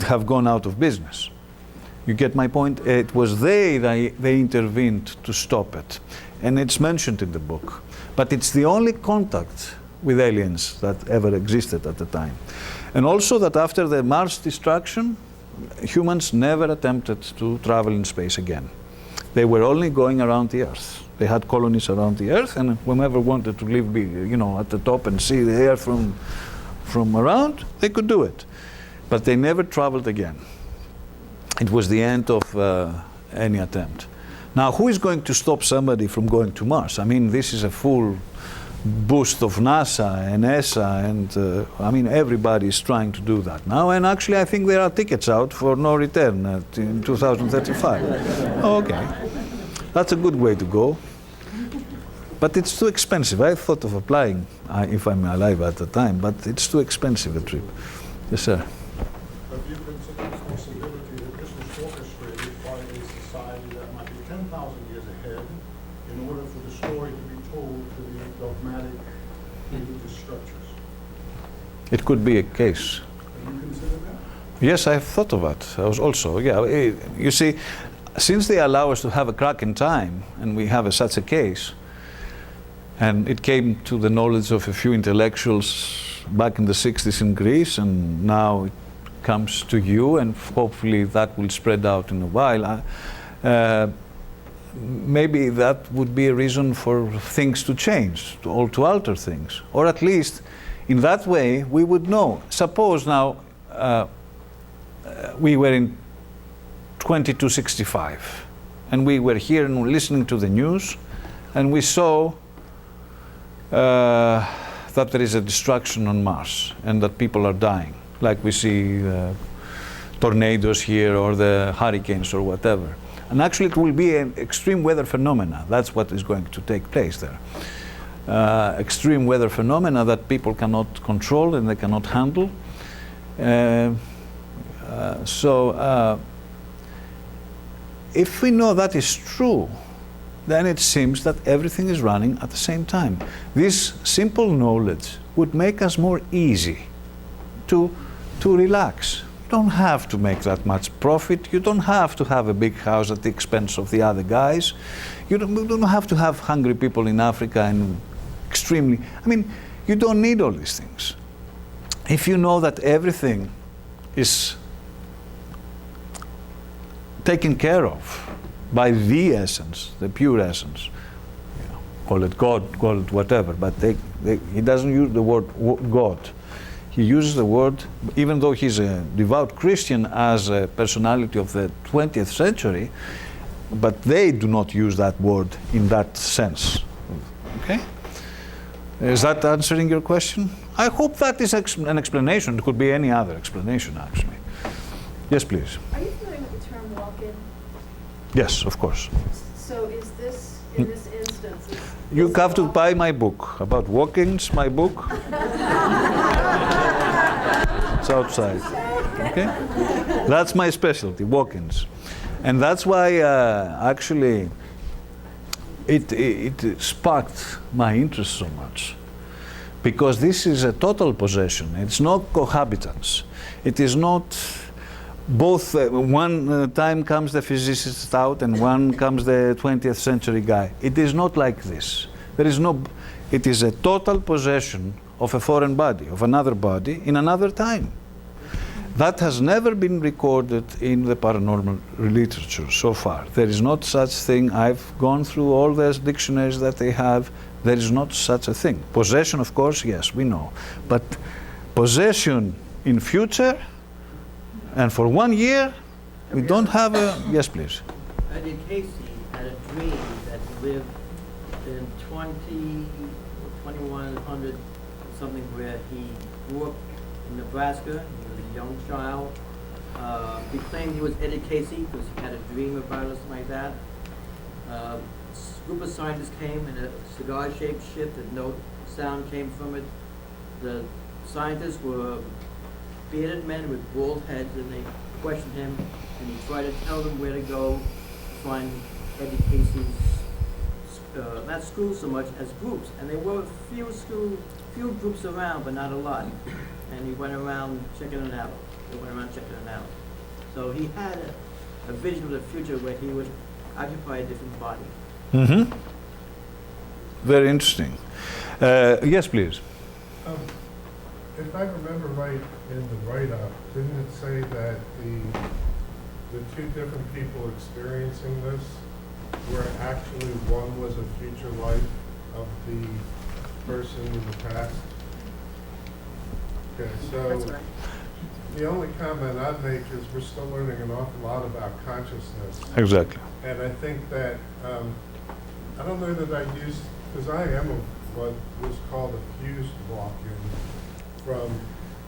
S2: have gone out of business. You get my point? It was they intervened to stop it. And it's mentioned in the book. But it's the only contact with aliens that ever existed at the time. And also that after the Mars destruction, humans never attempted to travel in space again. They were only going around the Earth. They had colonies around the Earth, and whomever wanted to live, at the top and see the air from around, they could do it. But they never traveled again. It was the end of any attempt. Now, who is going to stop somebody from going to Mars? I mean, this is a full boost of NASA and ESA, and everybody is trying to do that now. And actually, I think there are tickets out for no return in 2035. Okay, that's a good way to go. But it's too expensive. I thought of applying if I'm alive at the time, but it's too expensive a trip. Yes, sir.
S9: Have you considered the possibility that this was orchestrated by a society that might be 10,000 years ahead in order for the story to be told to the dogmatic religious structures?
S2: It could be a case.
S9: Have you considered that?
S2: Yes, I've thought of that. I was also, you see, since they allow us to have a crack in time, and we have such a case, and it came to the knowledge of a few intellectuals back in the 60s in Greece, and now it comes to you, and hopefully that will spread out in a while. Maybe that would be a reason for things to change, to alter things. Or at least, in that way, we would know. Suppose now we were in 2265, and we were here and listening to the news, and we saw that there is a destruction on Mars and that people are dying, like we see tornadoes here or the hurricanes or whatever. And actually it will be an extreme weather phenomena. That's what is going to take place there. Extreme weather phenomena that people cannot control and they cannot handle. If we know that is true, then it seems that everything is running at the same time. This simple knowledge would make us more easy to relax. You don't have to make that much profit. You don't have to have a big house at the expense of the other guys. You don't have to have hungry people in Africa and you don't need all these things. If you know that everything is taken care of by the essence, the pure essence, call it God, call it whatever, but he doesn't use the word God. He uses the word, even though he's a devout Christian, as a personality of the 20th century, but they do not use that word in that sense. Okay? Is that answering your question? I hope that is an explanation. It could be any other explanation, actually. Yes, please.
S16: Are you familiar with the term walk-in?
S2: Yes, of course.
S16: So is this, in this instance...
S2: You have to buy my book about walk-ins, my book. It's outside. Okay? That's my specialty, walk-ins. And that's why actually it sparked my interest so much. Because this is a total possession. It's not cohabitance. It is not both, one time comes the physicist out and one comes the 20th century guy. It is not like this. It is a total possession of a foreign body, of another body in another time. That has never been recorded in the paranormal literature so far. There is not such thing. I've gone through all the dictionaries that they have. There is not such a thing. Possession, of course, yes, we know. But possession in future, and for 1 year, we don't have a... Yes, please.
S14: Eddie Casey had a dream that he lived in 2100 something, where he grew up in Nebraska. He was a young child, He claimed he was Eddie Casey because he had a dream about it or something like that. A group of scientists came in a cigar-shaped ship and no sound came from it. The scientists were bearded men with bald heads, and they questioned him, and he tried to tell them where to go to find Eddie Casey's, not schools so much as groups. And there were few groups around, but not a lot. And he went around checking it out. So he had a vision of the future where he would occupy a different body.
S2: Mm-hmm. Very interesting. Yes, please.
S17: If I remember right in the write-up, didn't it say that the two different people experiencing this were actually, one was a future life of the person in the past? Okay, so
S13: That's right.
S17: the only comment I'd make is we're still learning an awful lot about consciousness.
S2: Exactly.
S17: And I think that, I don't know that I used, because I am what was called a fused walk-in from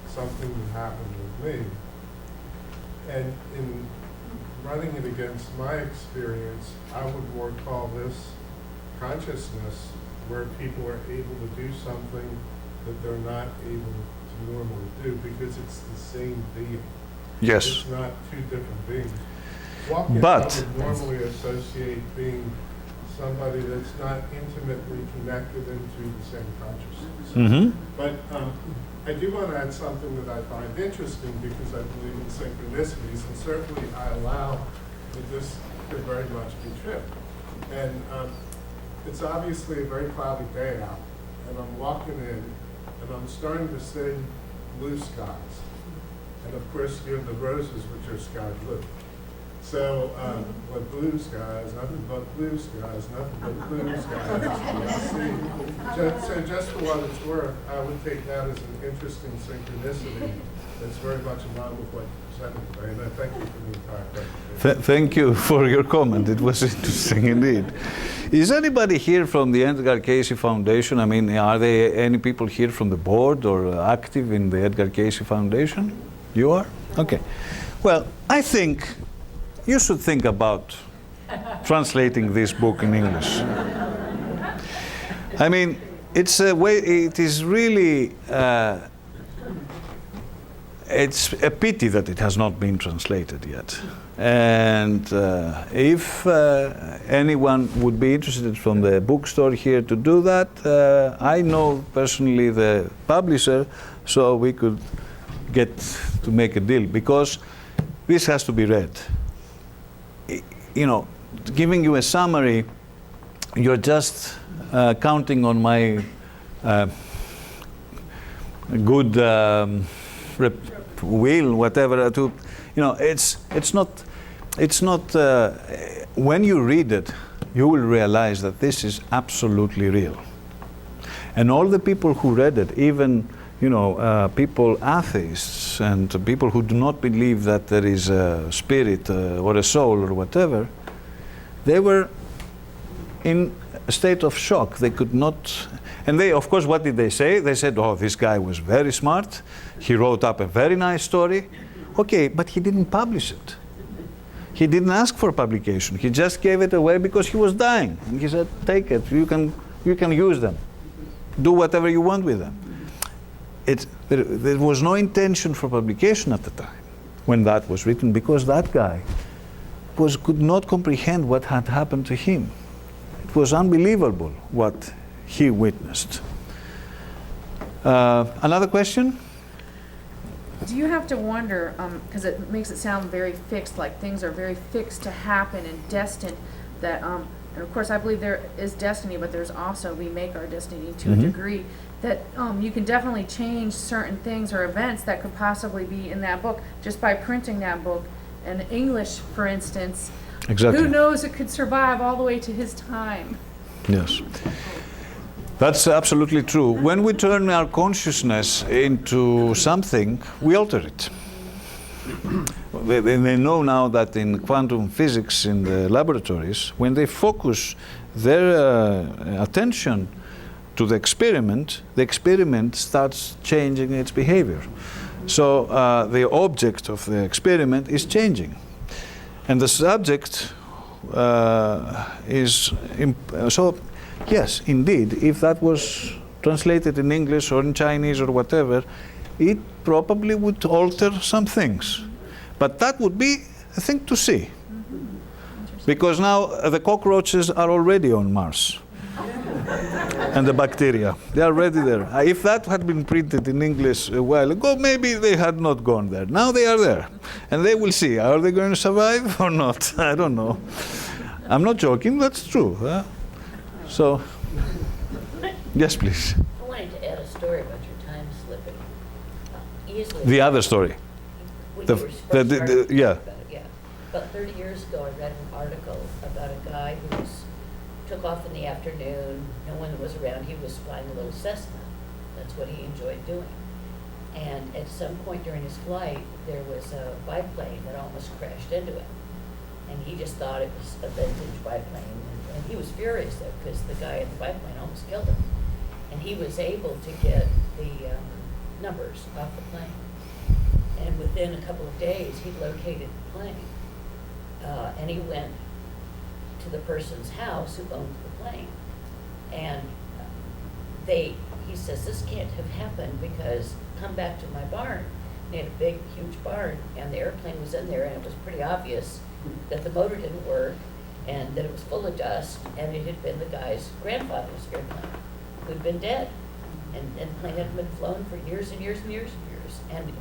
S17: something that happened with me. And in running it against my experience, I would more call this consciousness, where people are able to do something that they're not able to normally do, because it's the same being.
S2: Yes.
S17: It's not two different beings. Walk-in,
S2: But
S17: I would normally associate being somebody that's not intimately connected into the same consciousness.
S2: Mm-hmm.
S17: But I do want to add something that I find interesting, because I believe in synchronicities, and certainly I allow that this could very much be true. And it's obviously a very cloudy day out, and I'm walking in, and I'm starting to see blue skies. And of course, you have the roses, which are sky blue. So, what blue skies, nothing but blue skies, nothing but blue skies. So just for what it's worth, I would take that as an interesting synchronicity that's very much in line with what you presented today, and I thank you for the entire presentation.
S2: Thank you for your comment. It was interesting indeed. Is anybody here from the Edgar Casey Foundation? I mean, are there any people here from the board or active in the Edgar Casey Foundation? You are? Okay. Well, I think you should think about translating this book in English. I mean, it's a way, it is really, it's a pity that it has not been translated yet. And if anyone would be interested from the bookstore here to do that, I know personally the publisher, so we could get to make a deal, because this has to be read. You know, giving you a summary, you're just counting on my good will, whatever. To, you know, it's not. When you read it, you will realize that this is absolutely real. And all the people who read it, even people, atheists, and people who do not believe that there is a spirit or a soul or whatever, they were in a state of shock. They could not, and they, of course, what did they say? They said, oh, this guy was very smart. He wrote up a very nice story. Okay, but he didn't publish it. He didn't ask for publication. He just gave it away because he was dying. And he said, take it, you can use them. Do whatever you want with them. There was no intention for publication at the time when that was written, because that guy could not comprehend what had happened to him. It was unbelievable what he witnessed. Another question?
S13: Do you have to wonder, because it makes it sound very fixed, like things are very fixed to happen and destined, that, and of course I believe there is destiny, but there's also, we make our destiny to a degree, that you can definitely change certain things or events that could possibly be in that book just by printing that book. In English, for instance,
S2: exactly.
S13: Who knows, it could survive all the way to his time.
S2: Yes. That's absolutely true. When we turn our consciousness into something, we alter it. They know now that in quantum physics in the laboratories, when they focus their attention to the experiment starts changing its behavior. So the object of the experiment is changing. And the subject so yes, indeed, if that was translated in English or in Chinese or whatever, it probably would alter some things. But that would be a thing to see. Because now the cockroaches are already on Mars. And the bacteria, they are already there. If that had been printed in English a while ago, maybe they had not gone there. Now they are there. And they will see, are they going to survive or not? I don't know. I'm not joking, that's true. Huh? So, yes, please.
S18: I wanted to add a story about your time slipping. Easily.
S2: The other story. Yeah.
S18: About 30 years ago, I read an article about a guy who took off in the afternoon. No one was around. He was flying a little Cessna. That's what he enjoyed doing. And at some point during his flight, there was a biplane that almost crashed into him. And he just thought it was a vintage biplane. And he was furious, though, because the guy in the biplane almost killed him. And he was able to get the numbers off the plane. And within a couple of days, he located the plane. And he went to the person's house who owned the plane. And he says, this can't have happened because come back to my barn. They had a big, huge barn, and the airplane was in there, and it was pretty obvious that the motor didn't work, and that it was full of dust, and it had been the guy's grandfather's airplane, who'd been dead. And the plane had been flown for years and years and years and years. And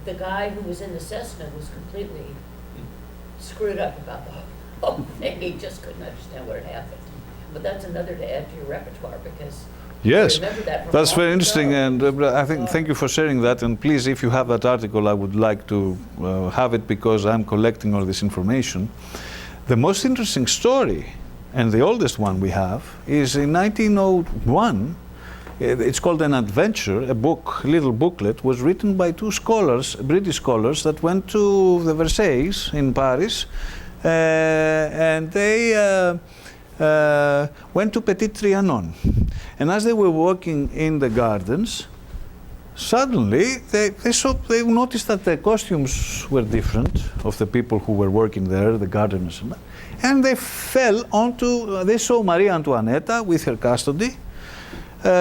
S18: the guy who was in the Cessna was completely screwed up about the whole thing. He just couldn't understand what had happened. But that's another to add to your repertoire, because
S2: yes,
S18: remember that from
S2: that's
S18: long
S2: very
S18: ago.
S2: interesting, and I think thank you for sharing that. And please, if you have that article, I would like to have it because I'm collecting all this information. The most interesting story, and the oldest one we have, is in 1901. It's called An Adventure. A little booklet, was written by two scholars, British scholars, that went to the Versailles in Paris, and they went to Petit Trianon. And as they were walking in the gardens, suddenly they noticed that the costumes were different of the people who were working there, the gardeners, and they they saw Marie Antoinette with her custody,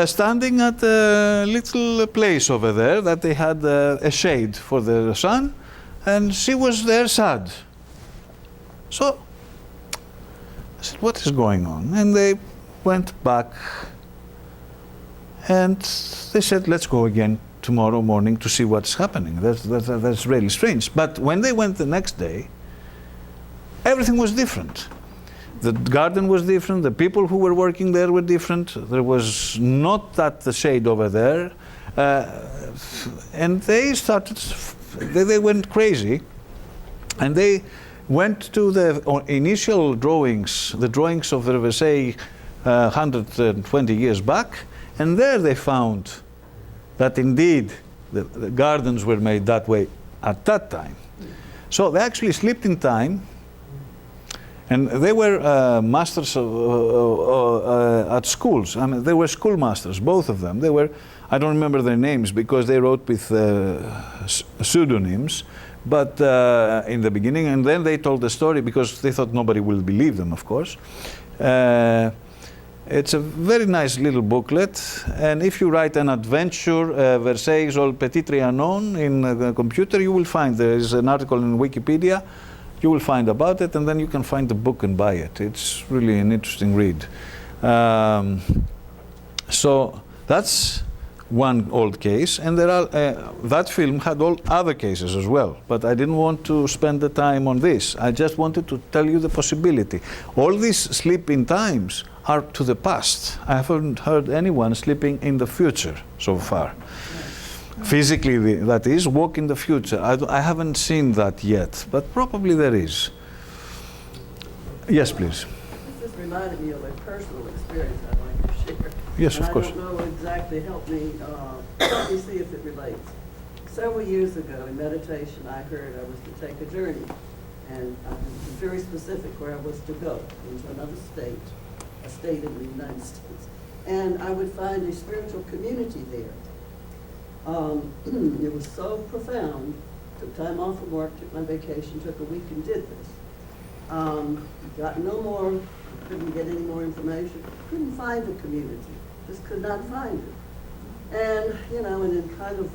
S2: standing at a little place over there that they had a shade for the sun, and she was there sad. So I said, what is going on? And they went back and they said, let's go again tomorrow morning to see what's happening. That's really strange. But when they went the next day, everything was different. The garden was different, the people who were working there were different, there was not the shade over there, and they went crazy, and they went to the initial drawings, the drawings of the Versailles 120 years back, and there they found that indeed the gardens were made that way at that time. So they actually slipped in time. And they were masters at schools. I mean, they were schoolmasters, both of them. They were, I don't remember their names because they wrote with pseudonyms, but in the beginning, and then they told the story because they thought nobody will believe them, of course. It's a very nice little booklet, and if you write An Adventure, Versailles or Petit Trianon in the computer, you will find there is an article in Wikipedia. You will find about it, and then you can find the book and buy it. It's really an interesting read. So that's one old case, and there are that film had all other cases as well. But I didn't want to spend the time on this. I just wanted to tell you the possibility. All these sleep in times are to the past. I haven't heard anyone sleeping in the future so far. Physically, that is, walk in the future. I haven't seen that yet, but probably there is. Yes, please.
S19: This just reminded me of a personal experience I'd like to share.
S2: Yes, of course.
S19: I don't know exactly, help me see if it relates. Several years ago in meditation, I heard I was to take a journey, and I was very specific where I was to go, into another state, a state in the United States. And I would find a spiritual community there. It was so profound. Took time off from work, took my vacation, took a week and did this. Got no more, couldn't get any more information, couldn't find the community, just could not find it. And, you know, and in kind of,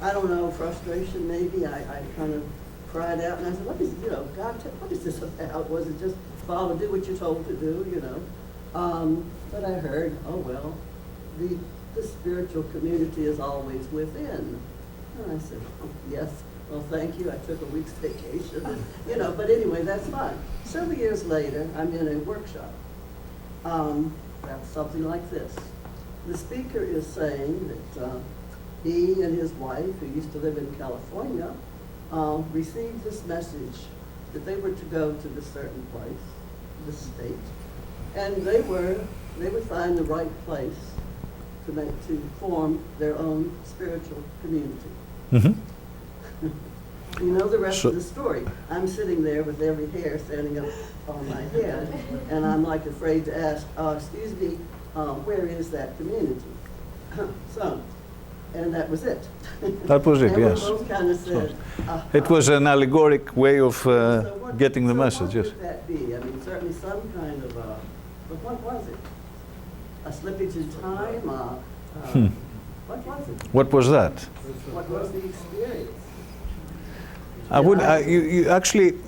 S19: I don't know, frustration maybe, I kind of cried out and I said, what is, you know, God, what is this about? Was it just follow, do what you're told to do, you know? But I heard, oh well, the spiritual community is always within. And I said, oh, yes, well, thank you. I took a week's vacation, you know, but anyway, that's fine. Several years later, I'm in a workshop. That's something like this. The speaker is saying that he and his wife, who used to live in California, received this message that they were to go to this certain place, this state, and they would find the right place to form their own spiritual community.
S2: Mm-hmm.
S19: You know the rest of the story. I'm sitting there with every hair standing up on my head, and I'm like afraid to ask, excuse me, where is that community? So, and that was it.
S2: That was it,
S19: and
S2: yes.
S19: we both kind of said,
S2: It was an allegoric way of getting the message, yes.
S19: What would that be? I mean, certainly some kind of, but what was it? A slippage in time? What was it?
S2: What was that?
S19: What was the experience?
S2: I would, actually,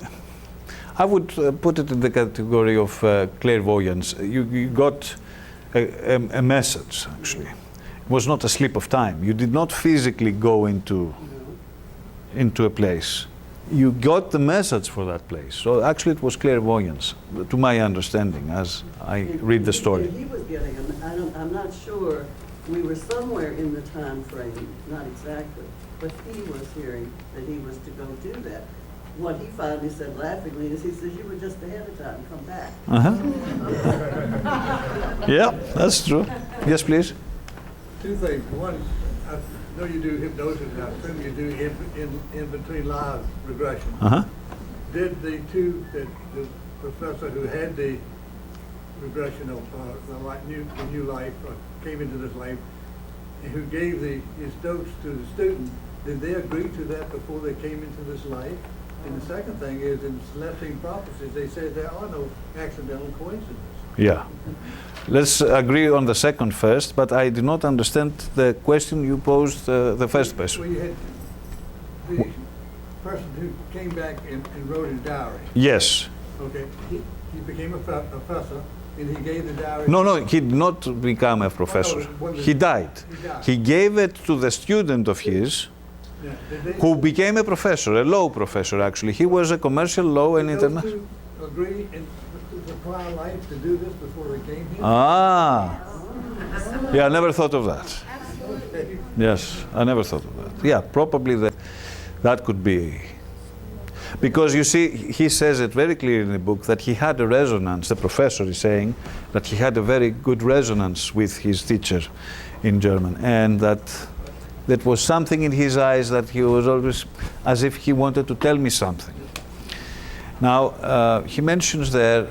S2: I would put it in the category of clairvoyance. You got a message, actually. It was not a slip of time. You did not physically go into a place. You got the message for that place. So actually it was clairvoyance, to my understanding, as I read the story.
S19: He was getting, I'm not sure, we were somewhere in the time frame, not exactly, but he was hearing that he was to go do that. What he finally said laughingly is, he says, you were just ahead of time, come back.
S2: Yeah, that's true. Yes, please.
S20: Two things. One, I know you do hypnosis, and I assume you do in between lives regression. Did the professor who had the regression of the new life, came into this life, and who gave his dose to the student, did they agree to that before they came into this life? And the second thing is, in Celestine prophecies, they say there are no accidental coincidences.
S2: Yeah. Let's agree on the second first, but I did not understand the question you posed, the first person.
S20: We had the person who came back and wrote his diary.
S2: Yes.
S20: Okay. He became a professor, and he gave the diary.
S2: No, he did not become a professor. He died. He gave it to the student of his, who became a professor, a law professor, actually. He was a commercial law and international.
S20: Agree in the prior life to do this before they came here?
S2: Yeah, I never thought of that. Yes, I never thought of that. Yeah, probably that could be. Because you see, he says it very clearly in the book that he had a resonance, the professor is saying that he had a very good resonance with his teacher in German, and that was something in his eyes that he was always as if he wanted to tell me something. Now, he mentions there,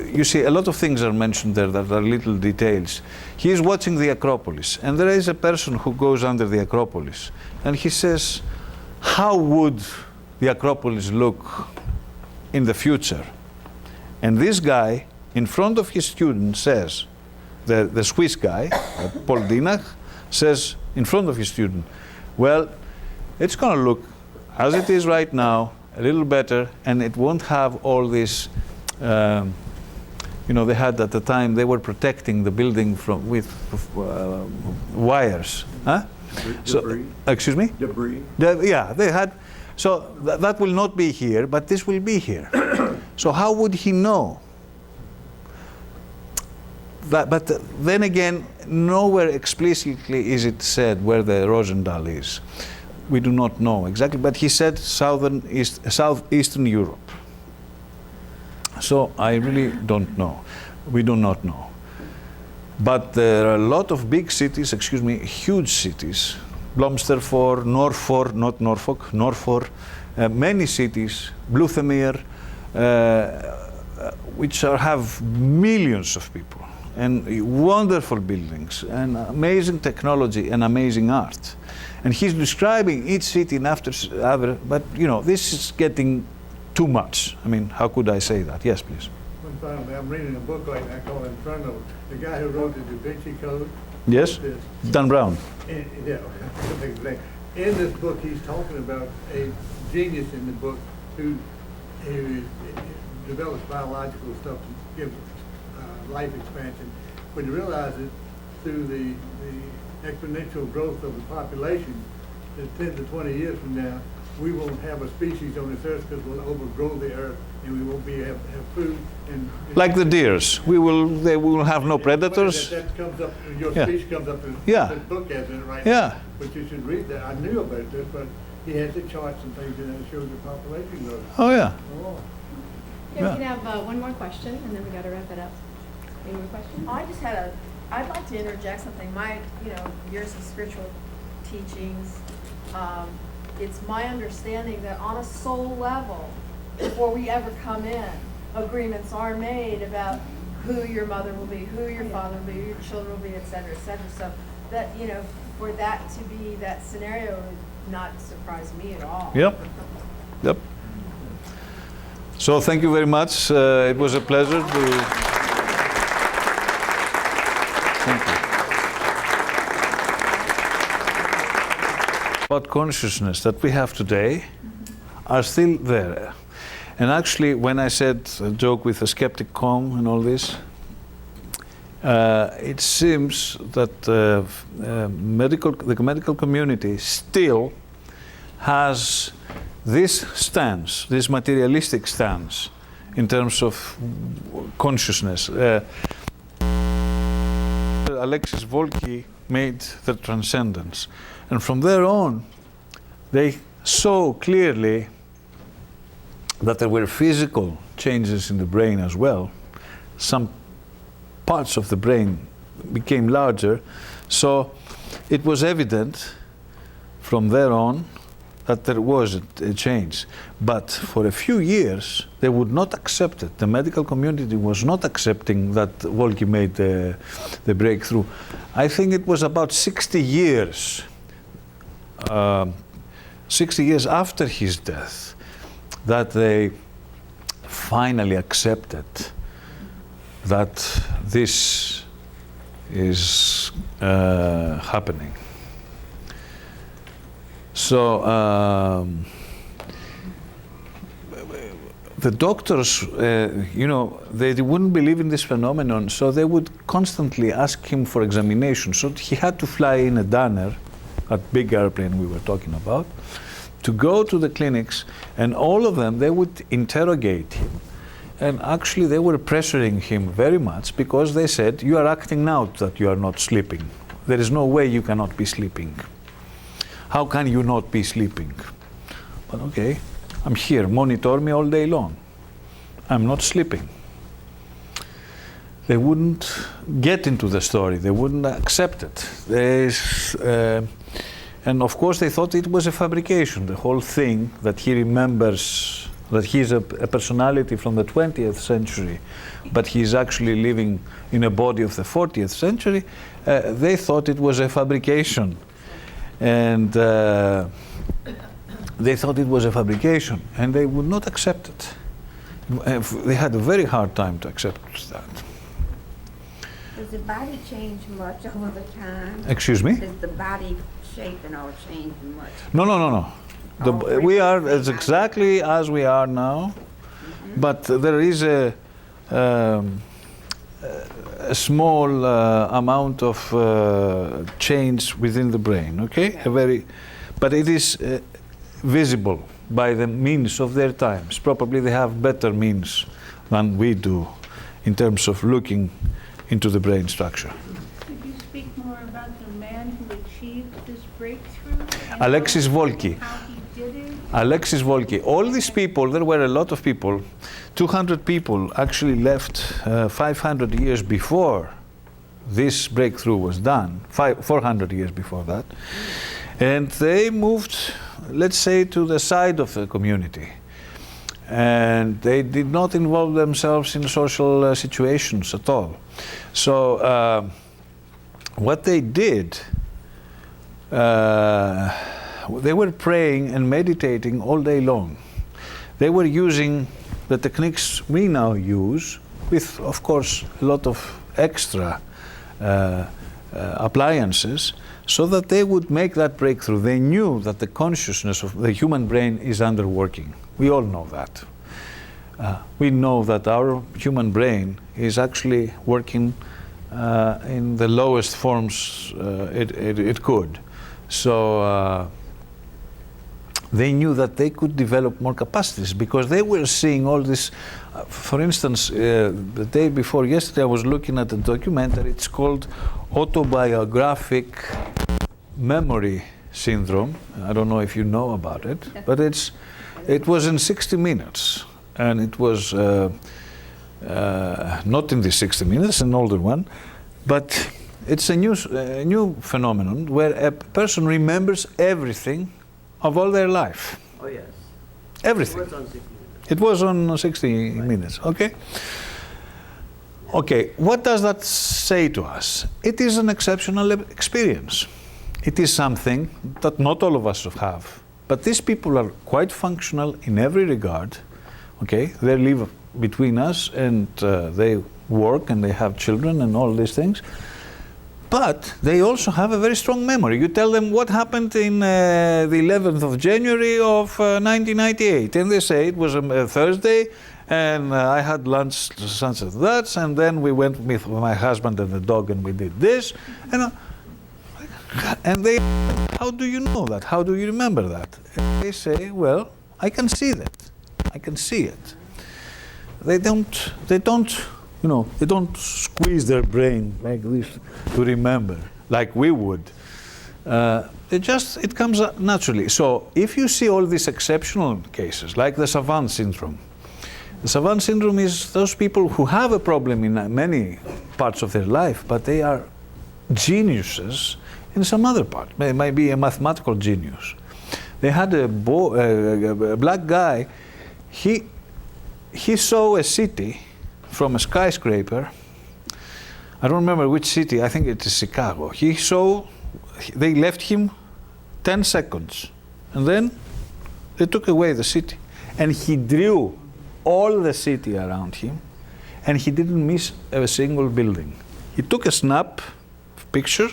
S2: you see, a lot of things are mentioned there that are little details. He is watching the Acropolis, and there is a person who goes under the Acropolis, and he says, how would the Acropolis look in the future? And this guy, in front of his student, says, the Swiss guy, Paul Dienach, says in front of his student, well, it's going to look as it is right now, a little better, and it won't have all this, they had at the time, they were protecting the building with wires. Huh?
S21: Debris.
S2: Excuse me?
S21: Debris.
S2: Yeah, they had. So that will not be here, but this will be here. So how would he know? But then again, nowhere explicitly is it said where the Rosendahl is. We do not know exactly, but he said southeastern Europe. So I really don't know. We do not know. But there are a lot of big cities, huge cities, Blomsterfor, Norfolk, not Norfolk, Norfolk, many cities, Bluthemere, which have millions of people. and wonderful buildings and amazing technology and amazing art. And he's describing each city after other, but this is getting too much. I mean, how could I say that? Yes, please.
S20: Finally, I'm reading a book right now called Inferno. The guy who wrote the Da Vinci Code.
S2: Yes? Dan Brown.
S20: Yeah, in this book, he's talking about a genius in the book who develops biological stuff to give life expansion. But he realizes through the exponential growth of the population, that 10 to 20 years from now, we won't have a species on this earth because we'll overgrow the earth and we won't have food. And
S2: like the deers, they will have no predators.
S20: That comes up, your
S2: Yeah.
S20: speech comes up in
S2: Yeah.
S20: this book has it right
S2: Yeah.
S20: now. But you should read that. I knew about this, but he has the charts and things and it shows the population growth.
S2: Oh, yeah.
S21: Yeah, we can have one more question, and then we got to wrap it up. Any more questions?
S16: I just had I'd like to interject something. My, years of spiritual teachings, it's my understanding that on a soul level, before we ever come in, agreements are made about who your mother will be, who your father will be, who your children will be, et cetera, et cetera. So that, for that to be that scenario would not surprise me at all.
S2: Yep. Yep. So thank you very much. It was a pleasure to. Thank you. About consciousness that we have today are still there. And actually, when I said a joke with a skeptic calm and all this, it seems that the medical community still has this stance, this materialistic stance, in terms of consciousness. Alexis Volki made the transcendence. And from there on, they saw clearly that there were physical changes in the brain as well. Some parts of the brain became larger. So it was evident from there on that there was a change. But for a few years, they would not accept it. The medical community was not accepting that Volki made the breakthrough. I think it was about 60 years, 60 years after his death, that they finally accepted that this is happening. So the doctors, they wouldn't believe in this phenomenon, so they would constantly ask him for examination. So he had to fly in a Danner, that big airplane we were talking about, to go to the clinics, and all of them, they would interrogate him. And actually they were pressuring him very much because they said, you are acting out that you are not sleeping. There is no way you cannot be sleeping. How can you not be sleeping? But okay, I'm here, monitor me all day long. I'm not sleeping. They wouldn't get into the story, they wouldn't accept it. And of course they thought it was a fabrication, the whole thing, that he remembers that he's a personality from the 20th century, but he's actually living in a body of the 40th century. They thought it was a fabrication. And they thought it was a fabrication, and they would not accept it. They had a very hard time to accept that.
S22: Does the body change much over the time?
S2: Excuse me?
S22: Does the body shape and all change much?
S2: No. We are as exactly as we are now, but there is a small amount of change within the brain, okay? But it is visible by the means of their times. Probably they have better means than we do in terms of looking into the brain structure.
S23: Could you speak more about the man who achieved this breakthrough?
S2: Alexis Volki.
S23: How he did it?
S2: Alexis Volki. All these people, there were a lot of people, 200 people actually left 500 years before this breakthrough was done, 400 years before that. And they moved, let's say, to the side of the community. and they did not involve themselves in social situations at all. So what they did, they were praying and meditating all day long. They were using the techniques we now use, with, of course, a lot of extra appliances, so that they would make that breakthrough. They knew that the consciousness of the human brain is underworking. We all know that. We know that our human brain is actually working in the lowest forms it could. So they knew that they could develop more capacities because they were seeing all this. For instance, the day before yesterday, I was looking at a documentary. It's called Autobiographic Memory Syndrome. I don't know if you know about it, but it was in 60 minutes, and it was not in the 60 minutes, an older one, but it's a new phenomenon where a person remembers everything of all their life.
S14: Oh, yes.
S2: Everything. It was on 60 minutes, okay? Okay, what does that say to us? It is an exceptional experience. It is something that not all of us have. But these people are quite functional in every regard, okay? They live between us and they work and they have children and all these things. But they also have a very strong memory. You tell them what happened in the 11th of January of 1998, and they say it was a Thursday, and I had lunch such as that, and then we went with my husband and the dog, and we did this, and they, how do you know that? How do you remember that? And they say, well, I can see that. I can see it. They don't. You know, they don't squeeze their brain like this to remember, like we would. It comes naturally. So if you see all these exceptional cases, like the savant syndrome, the savant syndrome is those people who have a problem in many parts of their life, but they are geniuses in some other part. It might be a mathematical genius. They had a black guy, he saw a city from a skyscraper. I don't remember which city, I think it is Chicago. They left him 10 seconds, and then they took away the city. And he drew all the city around him, and he didn't miss a single building. He took a snap picture,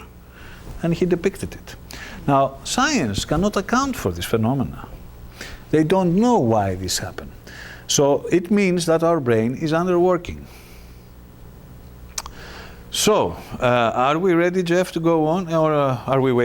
S2: and he depicted it. Now, science cannot account for this phenomena. They don't know why this happened. So it means that our brain is underworking. So, are we ready, Jeff, to go on, or are we waiting?